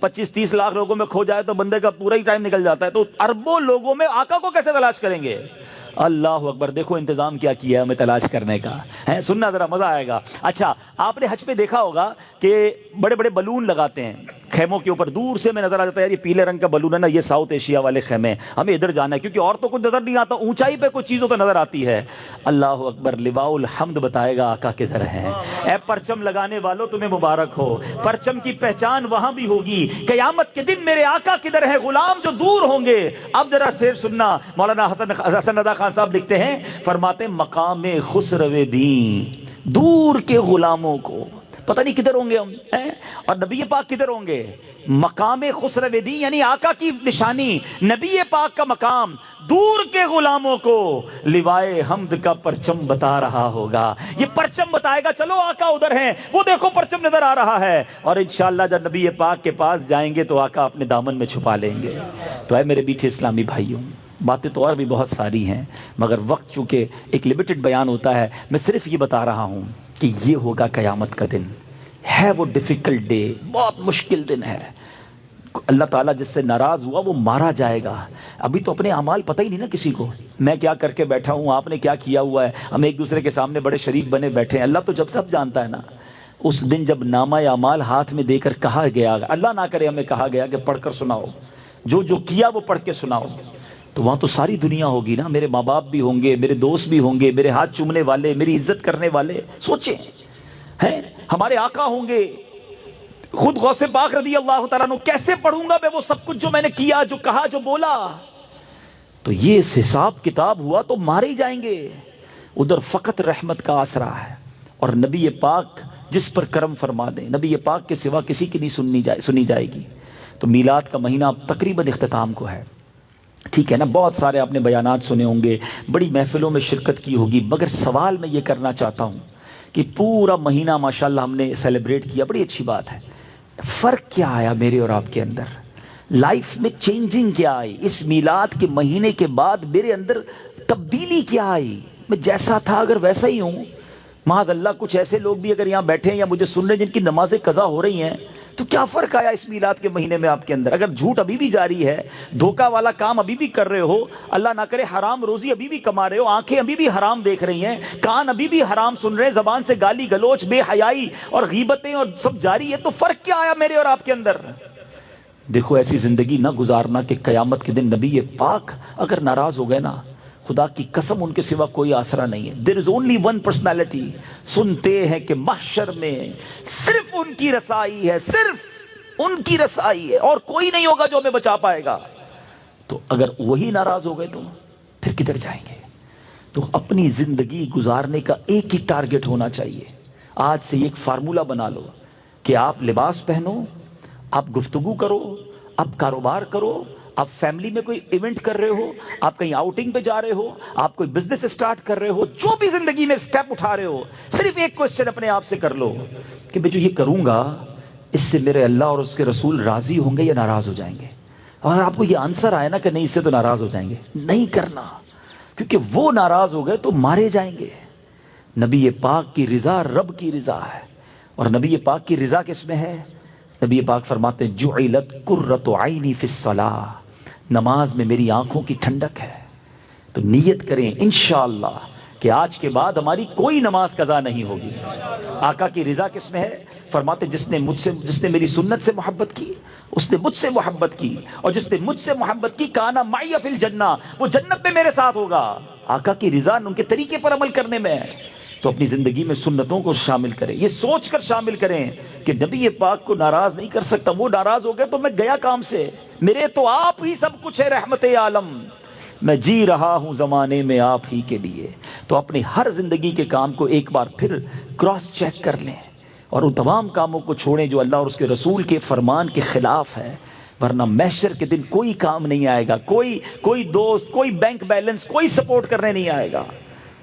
25-30 لاکھ لوگوں میں کھو جائے تو بندے کا پورا ہی ٹائم نکل جاتا ہے. تو اربوں لوگوں میں آقا کو کیسے تلاش کریں گے؟ اللہ اکبر، دیکھو انتظام کیا کیا ہے ہمیں تلاش کرنے کا ہے، سننا ذرا مزہ آئے گا۔ اچھا، آپ نے حج پہ دیکھا ہوگا کہ بڑے بڑے بلون لگاتے ہیں خیموں کے اوپر، دور سے میں نظر آ جاتا ہے یار یہ پیلے رنگ کا بلون ہے نا، یہ ساؤتھ ایشیا والے خیمے ہیں، ہمیں ادھر جانا ہے، کیونکہ اور تو کچھ نظر نہیں آتا، اونچائی پہ کچھ چیزوں تو نظر آتی ہے۔ اللہ اکبر، لواء الحمد بتائے گا آقا کدھر ہے۔ اے پرچم لگانے والوں تمہیں مبارک ہو، پرچم کی پہچان وہاں بھی ہوگی، قیامت کے دن میرے آقا کدھر ہے، غلام جو دور ہوں گے۔ اب ذرا شعر سننا، مولانا حسن رضا خان صاحب لکھتے ہیں، فرماتے مقام خسرو دین، دور کے غلاموں کو پتہ نہیں کدھر ہوں گے ہم، اور نبی پاک کدھر ہوں گے؟ مقام خسرو دین یعنی آقا کی نشانی، نبی پاک کا مقام، دور کے غلاموں کو لوائے حمد کا پرچم بتا رہا ہوگا۔ یہ پرچم بتائے گا چلو آقا ادھر ہیں، وہ دیکھو پرچم نظر آ رہا ہے، اور انشاءاللہ جب نبی پاک کے پاس جائیں گے تو آقا اپنے دامن میں چھپا لیں گے۔ تو اے میرے میٹھے اسلامی بھائیوں، باتیں تو اور بھی بہت ساری ہیں، مگر وقت چونکہ ایک لمیٹڈ بیان ہوتا ہے، میں صرف یہ بتا رہا ہوں کہ یہ ہوگا قیامت کا دن، ہے وہ ڈیفیکلٹ ڈے، بہت مشکل دن ہے۔ اللہ تعالیٰ جس سے ناراض ہوا وہ مارا جائے گا۔ ابھی تو اپنے اعمال پتہ ہی نہیں نا کسی کو، میں کیا کر کے بیٹھا ہوں، آپ نے کیا کیا ہوا ہے، ہم ایک دوسرے کے سامنے بڑے شریف بنے بیٹھے ہیں، اللہ تو جب سب جانتا ہے نا۔ اس دن جب نامہ اعمال ہاتھ میں دے کر کہا گیا، اللہ نہ کرے ہمیں کہا گیا کہ پڑھ کر سناؤ، جو جو کیا وہ پڑھ کے سناؤ، تو وہاں تو ساری دنیا ہوگی نا، میرے ماں باپ بھی ہوں گے، میرے دوست بھی ہوں گے، میرے ہاتھ چومنے والے، میری عزت کرنے والے، سوچیں ہیں، ہمارے آقا ہوں گے، خود غوث پاک رضی اللہ تعالیٰ عنہ، کیسے پڑھوں گا میں وہ سب کچھ جو میں نے کیا، جو کہا، جو بولا؟ تو یہ حساب کتاب ہوا تو مارے جائیں گے۔ ادھر فقط رحمت کا آسرا ہے، اور نبی پاک جس پر کرم فرما دیں، نبی پاک کے سوا کسی کی نہیں سنی جائے گی۔ تو میلاد کا مہینہ تقریباً اختتام کو ہے، ٹھیک ہے نا، بہت سارے آپ نے بیانات سنے ہوں گے، بڑی محفلوں میں شرکت کی ہوگی، مگر سوال میں یہ کرنا چاہتا ہوں کہ پورا مہینہ ماشاءاللہ ہم نے سیلیبریٹ کیا، بڑی اچھی بات ہے، فرق کیا آیا میرے اور آپ کے اندر؟ لائف میں چینجنگ کیا آئی؟ اس میلاد کے مہینے کے بعد میرے اندر تبدیلی کیا آئی؟ میں جیسا تھا اگر ویسا ہی ہوں؟ معاذ اللہ کچھ ایسے لوگ بھی اگر یہاں بیٹھے ہیں یا مجھے سن رہے ہیں جن کی نمازیں قضا ہو رہی ہیں، تو کیا فرق آیا اس میلاد کے مہینے میں آپ کے اندر؟ اگر جھوٹ ابھی بھی جاری ہے، دھوکہ والا کام ابھی بھی کر رہے ہو، اللہ نہ کرے حرام روزی ابھی بھی کما رہے ہو، آنکھیں ابھی بھی حرام دیکھ رہی ہیں، کان ابھی بھی حرام سن رہے ہیں، زبان سے گالی گلوچ، بے حیائی اور غیبتیں اور سب جاری ہے، تو فرق کیا آیا میرے اور آپ کے اندر؟ دیکھو ایسی زندگی نہ گزارنا کہ قیامت کے دن نبی پاک اگر ناراض ہو گئے نا، خدا کی قسم ان کے سوا کوئی آسرا نہیں ہے۔ There is only one personality، سنتے ہیں کہ محشر میں صرف ان کی رسائی ہے، صرف ان کی رسائی ہے، اور کوئی نہیں ہوگا جو ہمیں بچا پائے گا۔ تو اگر وہی ناراض ہو گئے تو پھر کدھر جائیں گے؟ تو اپنی زندگی گزارنے کا ایک ہی ٹارگٹ ہونا چاہیے۔ آج سے ایک فارمولہ بنا لو کہ آپ لباس پہنو، آپ گفتگو کرو، آپ کاروبار کرو، آپ فیملی میں کوئی ایونٹ کر رہے ہو، آپ کہیں آؤٹنگ پہ جا رہے ہو، آپ کوئی بزنس اسٹارٹ کر رہے ہو، جو بھی زندگی میں سٹیپ اٹھا رہے ہو، صرف ایک کوسچن اپنے آپ سے کر لو کہ میں جو یہ کروں گا اس سے میرے اللہ اور اس کے رسول راضی ہوں گے یا ناراض ہو جائیں گے؟ اور آپ کو یہ آنسر آئے نا کہ نہیں اس سے تو ناراض ہو جائیں گے، نہیں کرنا، کیونکہ وہ ناراض ہو گئے تو مارے جائیں گے۔ نبی پاک کی رضا رب کی رضا ہے، اور نبی پاک کی رضا کس میں ہے؟ نبی پاک فرماتے ہیں جعلت قرۃ عینی فی الصلاۃ، نماز میں میری آنکھوں کی ٹھنڈک ہے۔ تو نیت کریں انشاءاللہ کہ آج کے بعد ہماری کوئی نماز قضا نہیں ہوگی۔ آقا کی رضا کس میں ہے؟ فرماتے جس نے میری سنت سے محبت کی اس نے مجھ سے محبت کی، اور جس نے مجھ سے محبت کی کانا معی فی الجنہ، وہ جنت میں میرے ساتھ ہوگا۔ آقا کی رضا ان کے طریقے پر عمل کرنے میں ہے، تو اپنی زندگی میں سنتوں کو شامل کریں، یہ سوچ کر شامل کریں کہ نبی پاک کو ناراض نہیں کر سکتا، وہ ناراض ہو گئے تو میں گیا کام سے، میرے تو آپ ہی سب کچھ ہے، رحمت عالم، میں جی رہا ہوں زمانے میں آپ ہی کے لیے۔ تو اپنی ہر زندگی کے کام کو ایک بار پھر کراس چیک کر لیں، اور ان تمام کاموں کو چھوڑیں جو اللہ اور اس کے رسول کے فرمان کے خلاف ہے، ورنہ محشر کے دن کوئی کام نہیں آئے گا، کوئی دوست، کوئی بینک بیلنس، کوئی سپورٹ کرنے نہیں آئے گا۔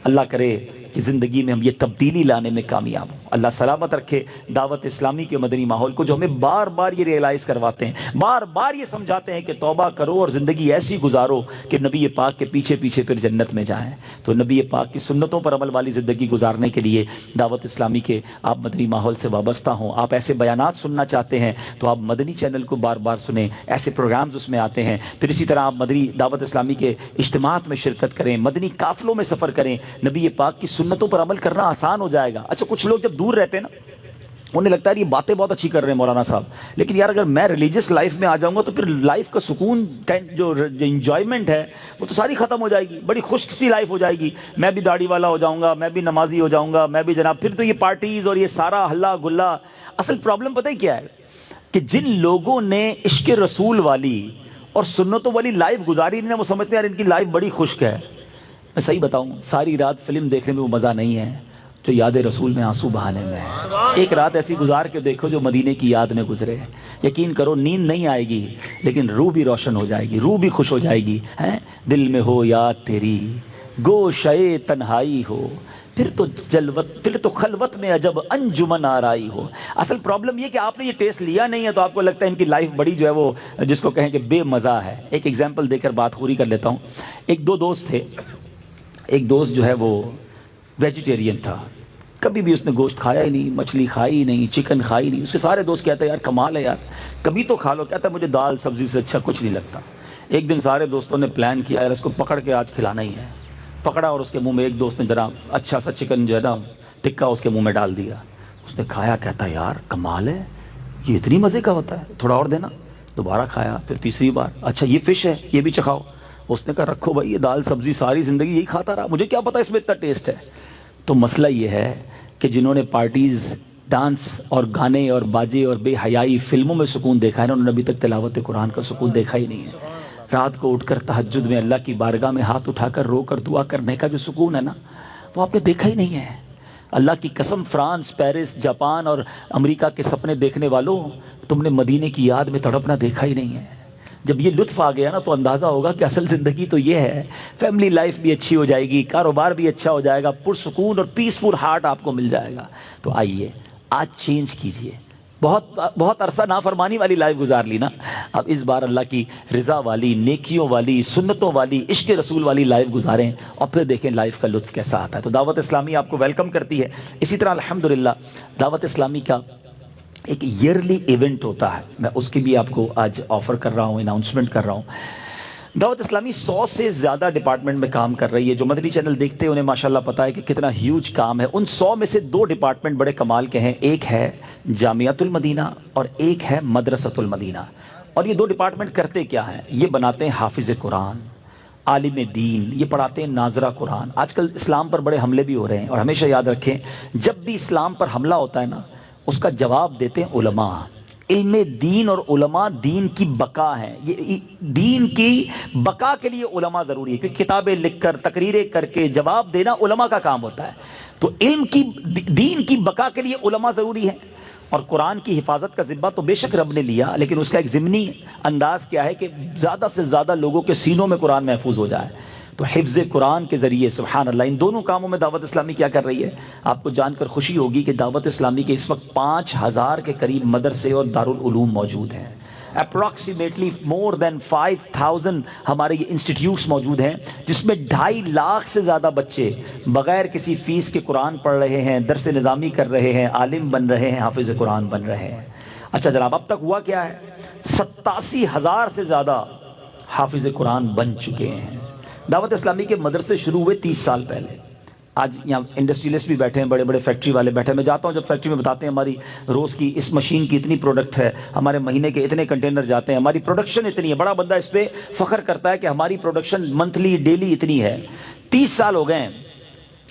اللہ کرے کہ زندگی میں ہم یہ تبدیلی لانے میں کامیاب ہوں۔ اللہ سلامت رکھے دعوت اسلامی کے مدنی ماحول کو، جو ہمیں بار بار یہ ریئلائز کرواتے ہیں، بار بار یہ سمجھاتے ہیں کہ توبہ کرو اور زندگی ایسی گزارو کہ نبی پاک کے پیچھے پیچھے پھر جنت میں جائیں۔ تو نبی پاک کی سنتوں پر عمل والی زندگی گزارنے کے لیے دعوت اسلامی کے آپ مدنی ماحول سے وابستہ ہوں۔ آپ ایسے بیانات سننا چاہتے ہیں تو آپ مدنی چینل کو بار بار سنیں، ایسے پروگرامز اس میں آتے ہیں۔ پھر اسی طرح آپ مدنی دعوت اسلامی کے اجتماعات میں شرکت کریں، مدنی قافلوں میں سفر کریں، نبی پاک کی سنتوں پر عمل کرنا آسان ہو جائے گا۔ اچھا کچھ لوگ جب دور رہتے ہیں نا، انہیں لگتا ہے یہ باتیں بہت اچھی کر رہے ہیں مولانا صاحب، لیکن یار اگر میں ریلیجس لائف میں آ جاؤں گا تو پھر لائف کا سکون، جو انجوائمنٹ ہے وہ تو ساری ختم ہو جائے گی، بڑی خشک سی لائف ہو جائے گی۔ میں بھی داڑھی والا ہو جاؤں گا، میں بھی نمازی ہو جاؤں گا، میں بھی جناب، پھر تو یہ پارٹیز اور یہ سارا ہلا گلا۔ اصل پرابلم پتہ ہی کیا ہے کہ جن لوگوں نے عشق رسول والی اور سنتوں والی لائف گزاری نہیں، وہ سمجھتے ہیں یار ان کی لائف بڑی خشک ہے۔ میں صحیح بتاؤں، ساری رات فلم دیکھنے میں وہ مزہ نہیں ہے جو یاد رسول میں آنسو بہانے میں ہے۔ ایک رات ایسی گزار کے دیکھو جو مدینے کی یاد میں گزرے، یقین کرو نیند نہیں آئے گی لیکن روح بھی روشن ہو جائے گی، روح بھی خوش ہو جائے گی۔ دل میں ہو یاد تیری، گوشے تنہائی ہو، پھر تو خلوت میں عجب انجمن آرائی ہو۔ اصل پرابلم یہ کہ آپ نے یہ ٹیسٹ لیا نہیں ہے تو آپ کو لگتا ہے ان کی لائف بڑی جو ہے وہ جس کو کہیں کہ بے مزہ ہے۔ ایک ایگزامپل دے کر بات پوری کر لیتا ہوں۔ ایک دو دوست تھے، ایک دوست جو ہے وہ ویجیٹیرین تھا، کبھی بھی اس نے گوشت کھایا ہی نہیں، مچھلی کھائی ہی نہیں، چکن کھائی نہیں۔ اس کے سارے دوست کہتے ہیں یار کمال ہے یار، کبھی تو کھا لو۔ کہتا ہے مجھے دال سبزی سے اچھا کچھ نہیں لگتا۔ ایک دن سارے دوستوں نے پلان کیا یار اس کو پکڑ کے آج کھلانا ہی ہے۔ پکڑا اور اس کے منہ میں ایک دوست نے ذرا اچھا سا چکن جو ہے نا ٹکا اس کے منہ میں ڈال دیا۔ اس نے کھایا، کہتا ہے یار کمال ہے، یہ اتنی مزے کا ہوتا ہے، تھوڑا اور دینا۔ دوبارہ کھایا، پھر تیسری بار، اچھا یہ فش ہے یہ بھی چکھاؤ۔ اس نے کہا رکھو بھائی، یہ دال سبزی ساری زندگی یہی کھاتا رہا، مجھے کیا پتا اس میں اتنا ٹیسٹ ہے۔ تو مسئلہ یہ ہے کہ جنہوں نے پارٹیز، ڈانس اور گانے اور باجے اور بے حیائی فلموں میں سکون دیکھا ہے نا، انہوں نے ابھی تک تلاوت قرآن کا سکون دیکھا ہی نہیں ہے۔ رات کو اٹھ کر تہجد میں اللہ کی بارگاہ میں ہاتھ اٹھا کر رو کر دعا کرنے کا جو سکون ہے نا، وہ آپ نے دیکھا ہی نہیں ہے۔ اللہ کی قسم، فرانس، پیرس، جاپان اور امریکہ کے سپنے دیکھنے والوں، تم نے مدینے کی یاد میں تڑپنا دیکھا ہی نہیں ہے۔ جب یہ لطف آ گیا نا تو اندازہ ہوگا کہ اصل زندگی تو یہ ہے۔ فیملی لائف بھی اچھی ہو جائے گی، کاروبار بھی اچھا ہو جائے گا، پرسکون اور پیسفل ہارٹ آپ کو مل جائے گا۔ تو آئیے آج چینج کیجئے۔ بہت عرصہ نافرمانی والی لائف گزار لی نا، اب اس بار اللہ کی رضا والی، نیکیوں والی، سنتوں والی، عشق رسول والی لائف گزاریں اور پھر دیکھیں لائف کا لطف کیسا آتا ہے۔ تو دعوت اسلامی آپ کو ویلکم کرتی ہے۔ اسی طرح الحمدللہ دعوت اسلامی کا ایک ایئرلی ایونٹ ہوتا ہے، میں اس کی بھی آپ کو آج آفر کر رہا ہوں، اناؤنسمنٹ کر رہا ہوں۔ دعوت اسلامی 100 سے زیادہ ڈپارٹمنٹ میں کام کر رہی ہے۔ جو مدنی چینل دیکھتے ہیں انہیں ماشاءاللہ پتا ہے کہ کتنا ہیوج کام ہے۔ ان 100 میں سے 2 ڈپارٹمنٹ بڑے کمال کے ہیں، ایک ہے جامعۃ المدینہ اور ایک ہے مدرسۃ المدینہ۔ اور یہ 2 ڈپارٹمنٹ کرتے کیا ہیں؟ یہ بناتے ہیں حافظ قرآن، عالم دین، یہ پڑھاتے ہیں ناظرہ قرآن۔ آج کل اسلام پر بڑے حملے بھی ہو رہے ہیں، اور ہمیشہ یاد رکھیں جب بھی اسلام پر حملہ ہوتا ہے نا، اس کا جواب دیتے ہیں علماء۔ علم دین اور علماء دین کی بقا ہیں۔ یہ دین کی بقا کے لیے علماء ضروری ہے، کیونکہ کتابیں لکھ کر، تقریریں کر کے جواب دینا علماء کا کام ہوتا ہے۔ تو دین کی بقا کے لیے علماء ضروری ہیں۔ اور قرآن کی حفاظت کا ذمہ تو بے شک رب نے لیا، لیکن اس کا ایک ضمنی انداز کیا ہے کہ زیادہ سے زیادہ لوگوں کے سینوں میں قرآن محفوظ ہو جائے۔ تو حفظ قرآن کے ذریعے سبحان اللہ ان دونوں کاموں میں دعوت اسلامی کیا کر رہی ہے؟ آپ کو جان کر خوشی ہوگی کہ دعوت اسلامی کے اس وقت 5000 کے قریب مدرسے اور دارالعلوم موجود ہیں۔ اپروکسیمیٹلی مور دین 5000 ہمارے یہ انسٹیٹیوٹس موجود ہیں، جس میں 2.5 لاکھ سے زیادہ بچے بغیر کسی فیس کے قرآن پڑھ رہے ہیں، درس نظامی کر رہے ہیں، عالم بن رہے ہیں، حافظ قرآن بن رہے ہیں۔ اچھا جناب، اب تک ہوا کیا ہے؟ 87,000 سے زیادہ حافظ قرآن بن چکے ہیں۔ دعوت اسلامی کے مدرسے شروع ہوئے 30 سال پہلے۔ آج یہاں انڈسٹریلسٹ بھی بیٹھے ہیں، بڑے بڑے فیکٹری والے بیٹھے ہیں۔ میں جاتا ہوں جب فیکٹری میں بتاتے ہیں ہماری روز کی اس مشین کی اتنی پروڈکٹ ہے، ہمارے مہینے کے اتنے کنٹینر جاتے ہیں، ہماری پروڈکشن اتنی ہے۔ بڑا بندہ اس پہ فخر کرتا ہے کہ ہماری پروڈکشن منتھلی ڈیلی اتنی ہے۔ 30 سال ہو گئے ہیں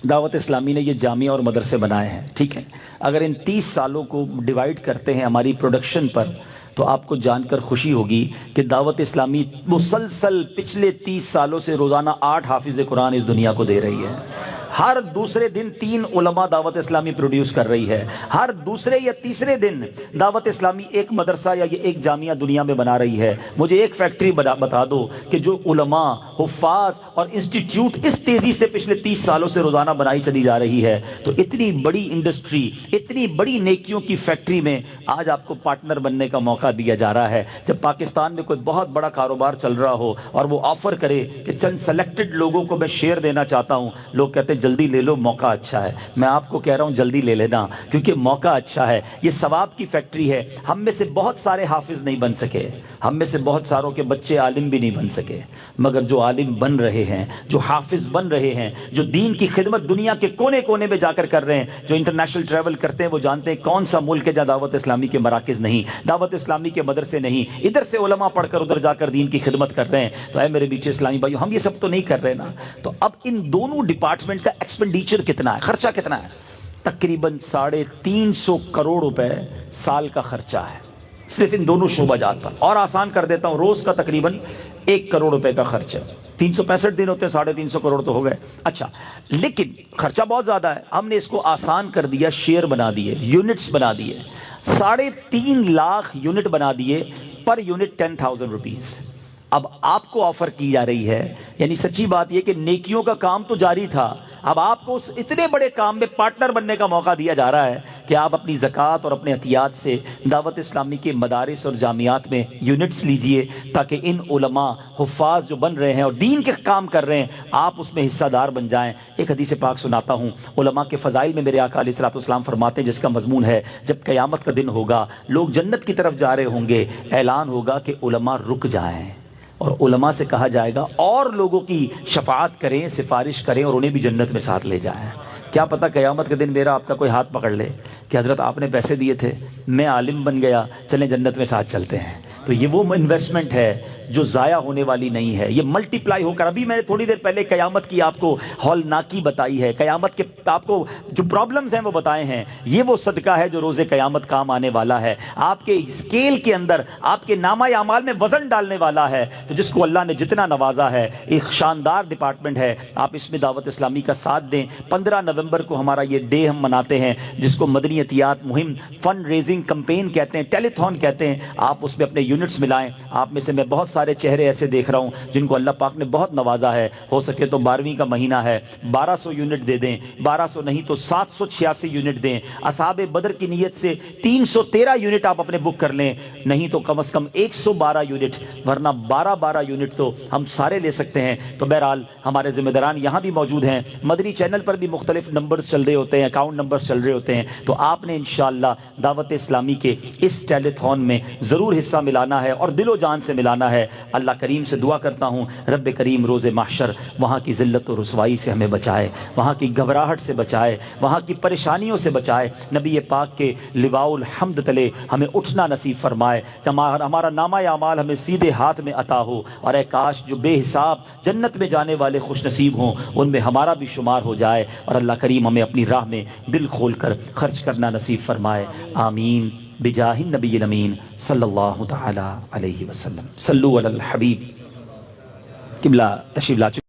دعوت اسلامی نے یہ جامعہ اور مدرسے بنائے ہیں، ٹھیک ہے۔ اگر ان 30 سالوں کو ڈیوائیڈ کرتے ہیں ہماری پروڈکشن پر تو آپ کو جان کر خوشی ہوگی کہ دعوت اسلامی مسلسل پچھلے 30 سالوں سے روزانہ 8 حافظ قرآن اس دنیا کو دے رہی ہے۔ ہر دوسرے دن 3 علماء دعوت اسلامی پروڈیوس کر رہی ہے، ہر دوسرے یا تیسرے دن دعوت اسلامی ایک مدرسہ یا ایک جامعہ دنیا میں بنا رہی ہے۔ مجھے ایک فیکٹری بتا دو کہ جو علماء، حفاظ اور انسٹیٹیوٹ اس تیزی سے پچھلے 30 سالوں سے روزانہ بنائی چلی جا رہی ہے، تو اتنی بڑی انڈسٹری، اتنی بڑی نیکیوں کی فیکٹری میں آج آپ کو پارٹنر بننے کا موقع دیا جا رہا ہے۔ جب پاکستان میں کوئی بہت بڑا کاروبار چل رہا ہو اور وہ آفر کرے کہ چند سلیکٹڈ لوگوں کو میں شیئر دینا چاہتا ہوں، لوگ کہتے ہیں جلدی لے لو، موقع اچھا ہے۔ میں آپ کو کہہ رہا ہوں جلدی لے لینا، کیونکہ موقع اچھا ہے۔ یہ ثواب کی فیکٹری ہے۔ ہم میں سے بہت سارے حافظ نہیں بن سکے، ہم میں سے بہت ساروں کے بچے عالم بھی نہیں بن سکے، مگر جو عالم بن رہے ہیں، جو حافظ بن رہے ہیں، جو دین کی خدمت دنیا کے کونے کونے میں جا کر رہے ہیں، جو انٹرنیشنل ٹریول کرتے ہیں، وہ جانتے ہیں کون سا ملک ہے جہاں دعوت اسلامی کے مراکز نہیں، دعوت اسلامی کے مدرسے نہیں، ادھر سے علماء پڑھ کر ادھر جا کر دین کی خدمت کر رہے ہیں۔ تو اے میرے بیچے اسلامی بھائیو، ہم یہ سب تو نہیں کر رہے نا۔ تو اب ان دونوں ڈپارٹمنٹ کا ایکسپینڈیچر کتنا ہے، خرچہ کتنا ہے؟ تقریباً 350 کروڑ روپے سال کا خرچہ ہے صرف ان دونوں شعبہ جات پر، اور آسان کر دیتا ہوں، روز کا تقریباً 1 کروڑ روپے کا خرچہ۔ 365 دن ہوتے ہیں، 350 کروڑ تو ہو گئے۔ اچھا، لیکن خرچہ بہت زیادہ ہے، ہم نے اس کو آسان کر دیا، شیئر بنا دیے، یونٹس بنا دیے، 3.5 لاکھ یونٹ بنا دیے، پر یونٹ 10,000 روپیز۔ اب آپ کو آفر کی جا رہی ہے، یعنی سچی بات یہ کہ نیکیوں کا کام تو جاری تھا، اب آپ کو اس اتنے بڑے کام میں پارٹنر بننے کا موقع دیا جا رہا ہے کہ آپ اپنی زکوٰۃ اور اپنے عطیات سے دعوت اسلامی کے مدارس اور جامعات میں یونٹس لیجئے، تاکہ ان علماء، حفاظ جو بن رہے ہیں اور دین کے کام کر رہے ہیں، آپ اس میں حصہ دار بن جائیں۔ ایک حدیث پاک سناتا ہوں، علماء کے فضائل میں میرے آقا علیہ الصلوۃ والسلام فرماتے ہیں، جس کا مضمون ہے جب قیامت کا دن ہوگا، لوگ جنت کی طرف جا رہے ہوں گے، اعلان ہوگا کہ علماء رک جائیں، اور علماء سے کہا جائے گا اور لوگوں کی شفاعت کریں، سفارش کریں اور انہیں بھی جنت میں ساتھ لے جائیں۔ کیا پتہ قیامت کے دن میرا آپ کا کوئی ہاتھ پکڑ لے کہ حضرت آپ نے پیسے دیے تھے، میں عالم بن گیا، چلیں جنت میں ساتھ چلتے ہیں۔ تو یہ وہ انویسٹمنٹ ہے جو ضائع ہونے والی نہیں ہے، یہ ملٹی پلائی ہو کر، ابھی میں نے تھوڑی دیر پہلے قیامت کی آپ کو ہولناکی بتائی ہے، قیامت کے آپ کو جو پرابلمز ہیں وہ بتائے ہیں، یہ وہ صدقہ ہے جو روز قیامت کام آنے والا ہے، آپ کے اسکیل کے اندر، آپ کے نامہ اعمال میں وزن ڈالنے والا ہے۔ تو جس کو اللہ نے جتنا نوازا ہے، ایک شاندار ڈپارٹمنٹ ہے، آپ اس میں دعوت اسلامی کا ساتھ دیں۔ 15 نومبر کو ہمارا یہ ڈے ہم مناتے ہیں، جس کو مدنی عطیات مہم، فنڈ ریزنگ کمپین کہتے ہیں، ٹیلی تھون کہتے ہیں۔ آپ اس میں اپنے یونٹس ملائیں۔ آپ میں سے میں بہت سارے چہرے ایسے دیکھ رہا ہوں جن کو اللہ پاک نے بہت نوازا ہے، ہو سکے تو 12ویں کا مہینہ ہے، 1200 یونٹ دے دیں، 1200 نہیں تو 786 یونٹ دیں۔ اصحاب بدر کی نیت سے 313 یونٹ آپ اپنے بک کر لیں، نہیں تو کم از کم 112 یونٹ، ورنہ 12 یونٹ تو ہم سارے لے سکتے ہیں۔ تو بہرحال ہمارے ذمہ داران یہاں بھی موجود ہیں، مدنی چینل پر بھی مختلف نمبرز چل رہے ہوتے ہیں، اکاؤنٹ نمبرز چل رہے ہوتے ہیں، تو آپ نے انشاءاللہ دعوت اسلامی کے اس ٹیلی تھون میں ضرور حصہ ملانا ہے اور دل و جان سے ملانا ہے۔ اللہ کریم سے دعا کرتا ہوں، رب کریم روز محشر وہاں کی ذلت و رسوائی سے ہمیں بچائے، وہاں کی گھبراہٹ سے بچائے، وہاں کی پریشانیوں سے بچائے، نبی پاک کے لواء الحمد تلے ہمیں اٹھنا نصیب فرمائے، ہمارا نامہ اعمال ہمیں سیدھے ہاتھ میں عطا ہو، اور اے کاش جو بے حساب جنت میں جانے والے خوش نصیب ہوں ان میں ہمارا بھی شمار ہو جائے، اور اللہ کریم ہمیں اپنی راہ میں دل کھول کر خرچ کرنا نصیب فرمائے۔ آمین بجاہ النبی الامین صلی اللہ تعالی علیہ وسلم۔ صلو علی الحبیب۔ قبلہ تشریف لا چکے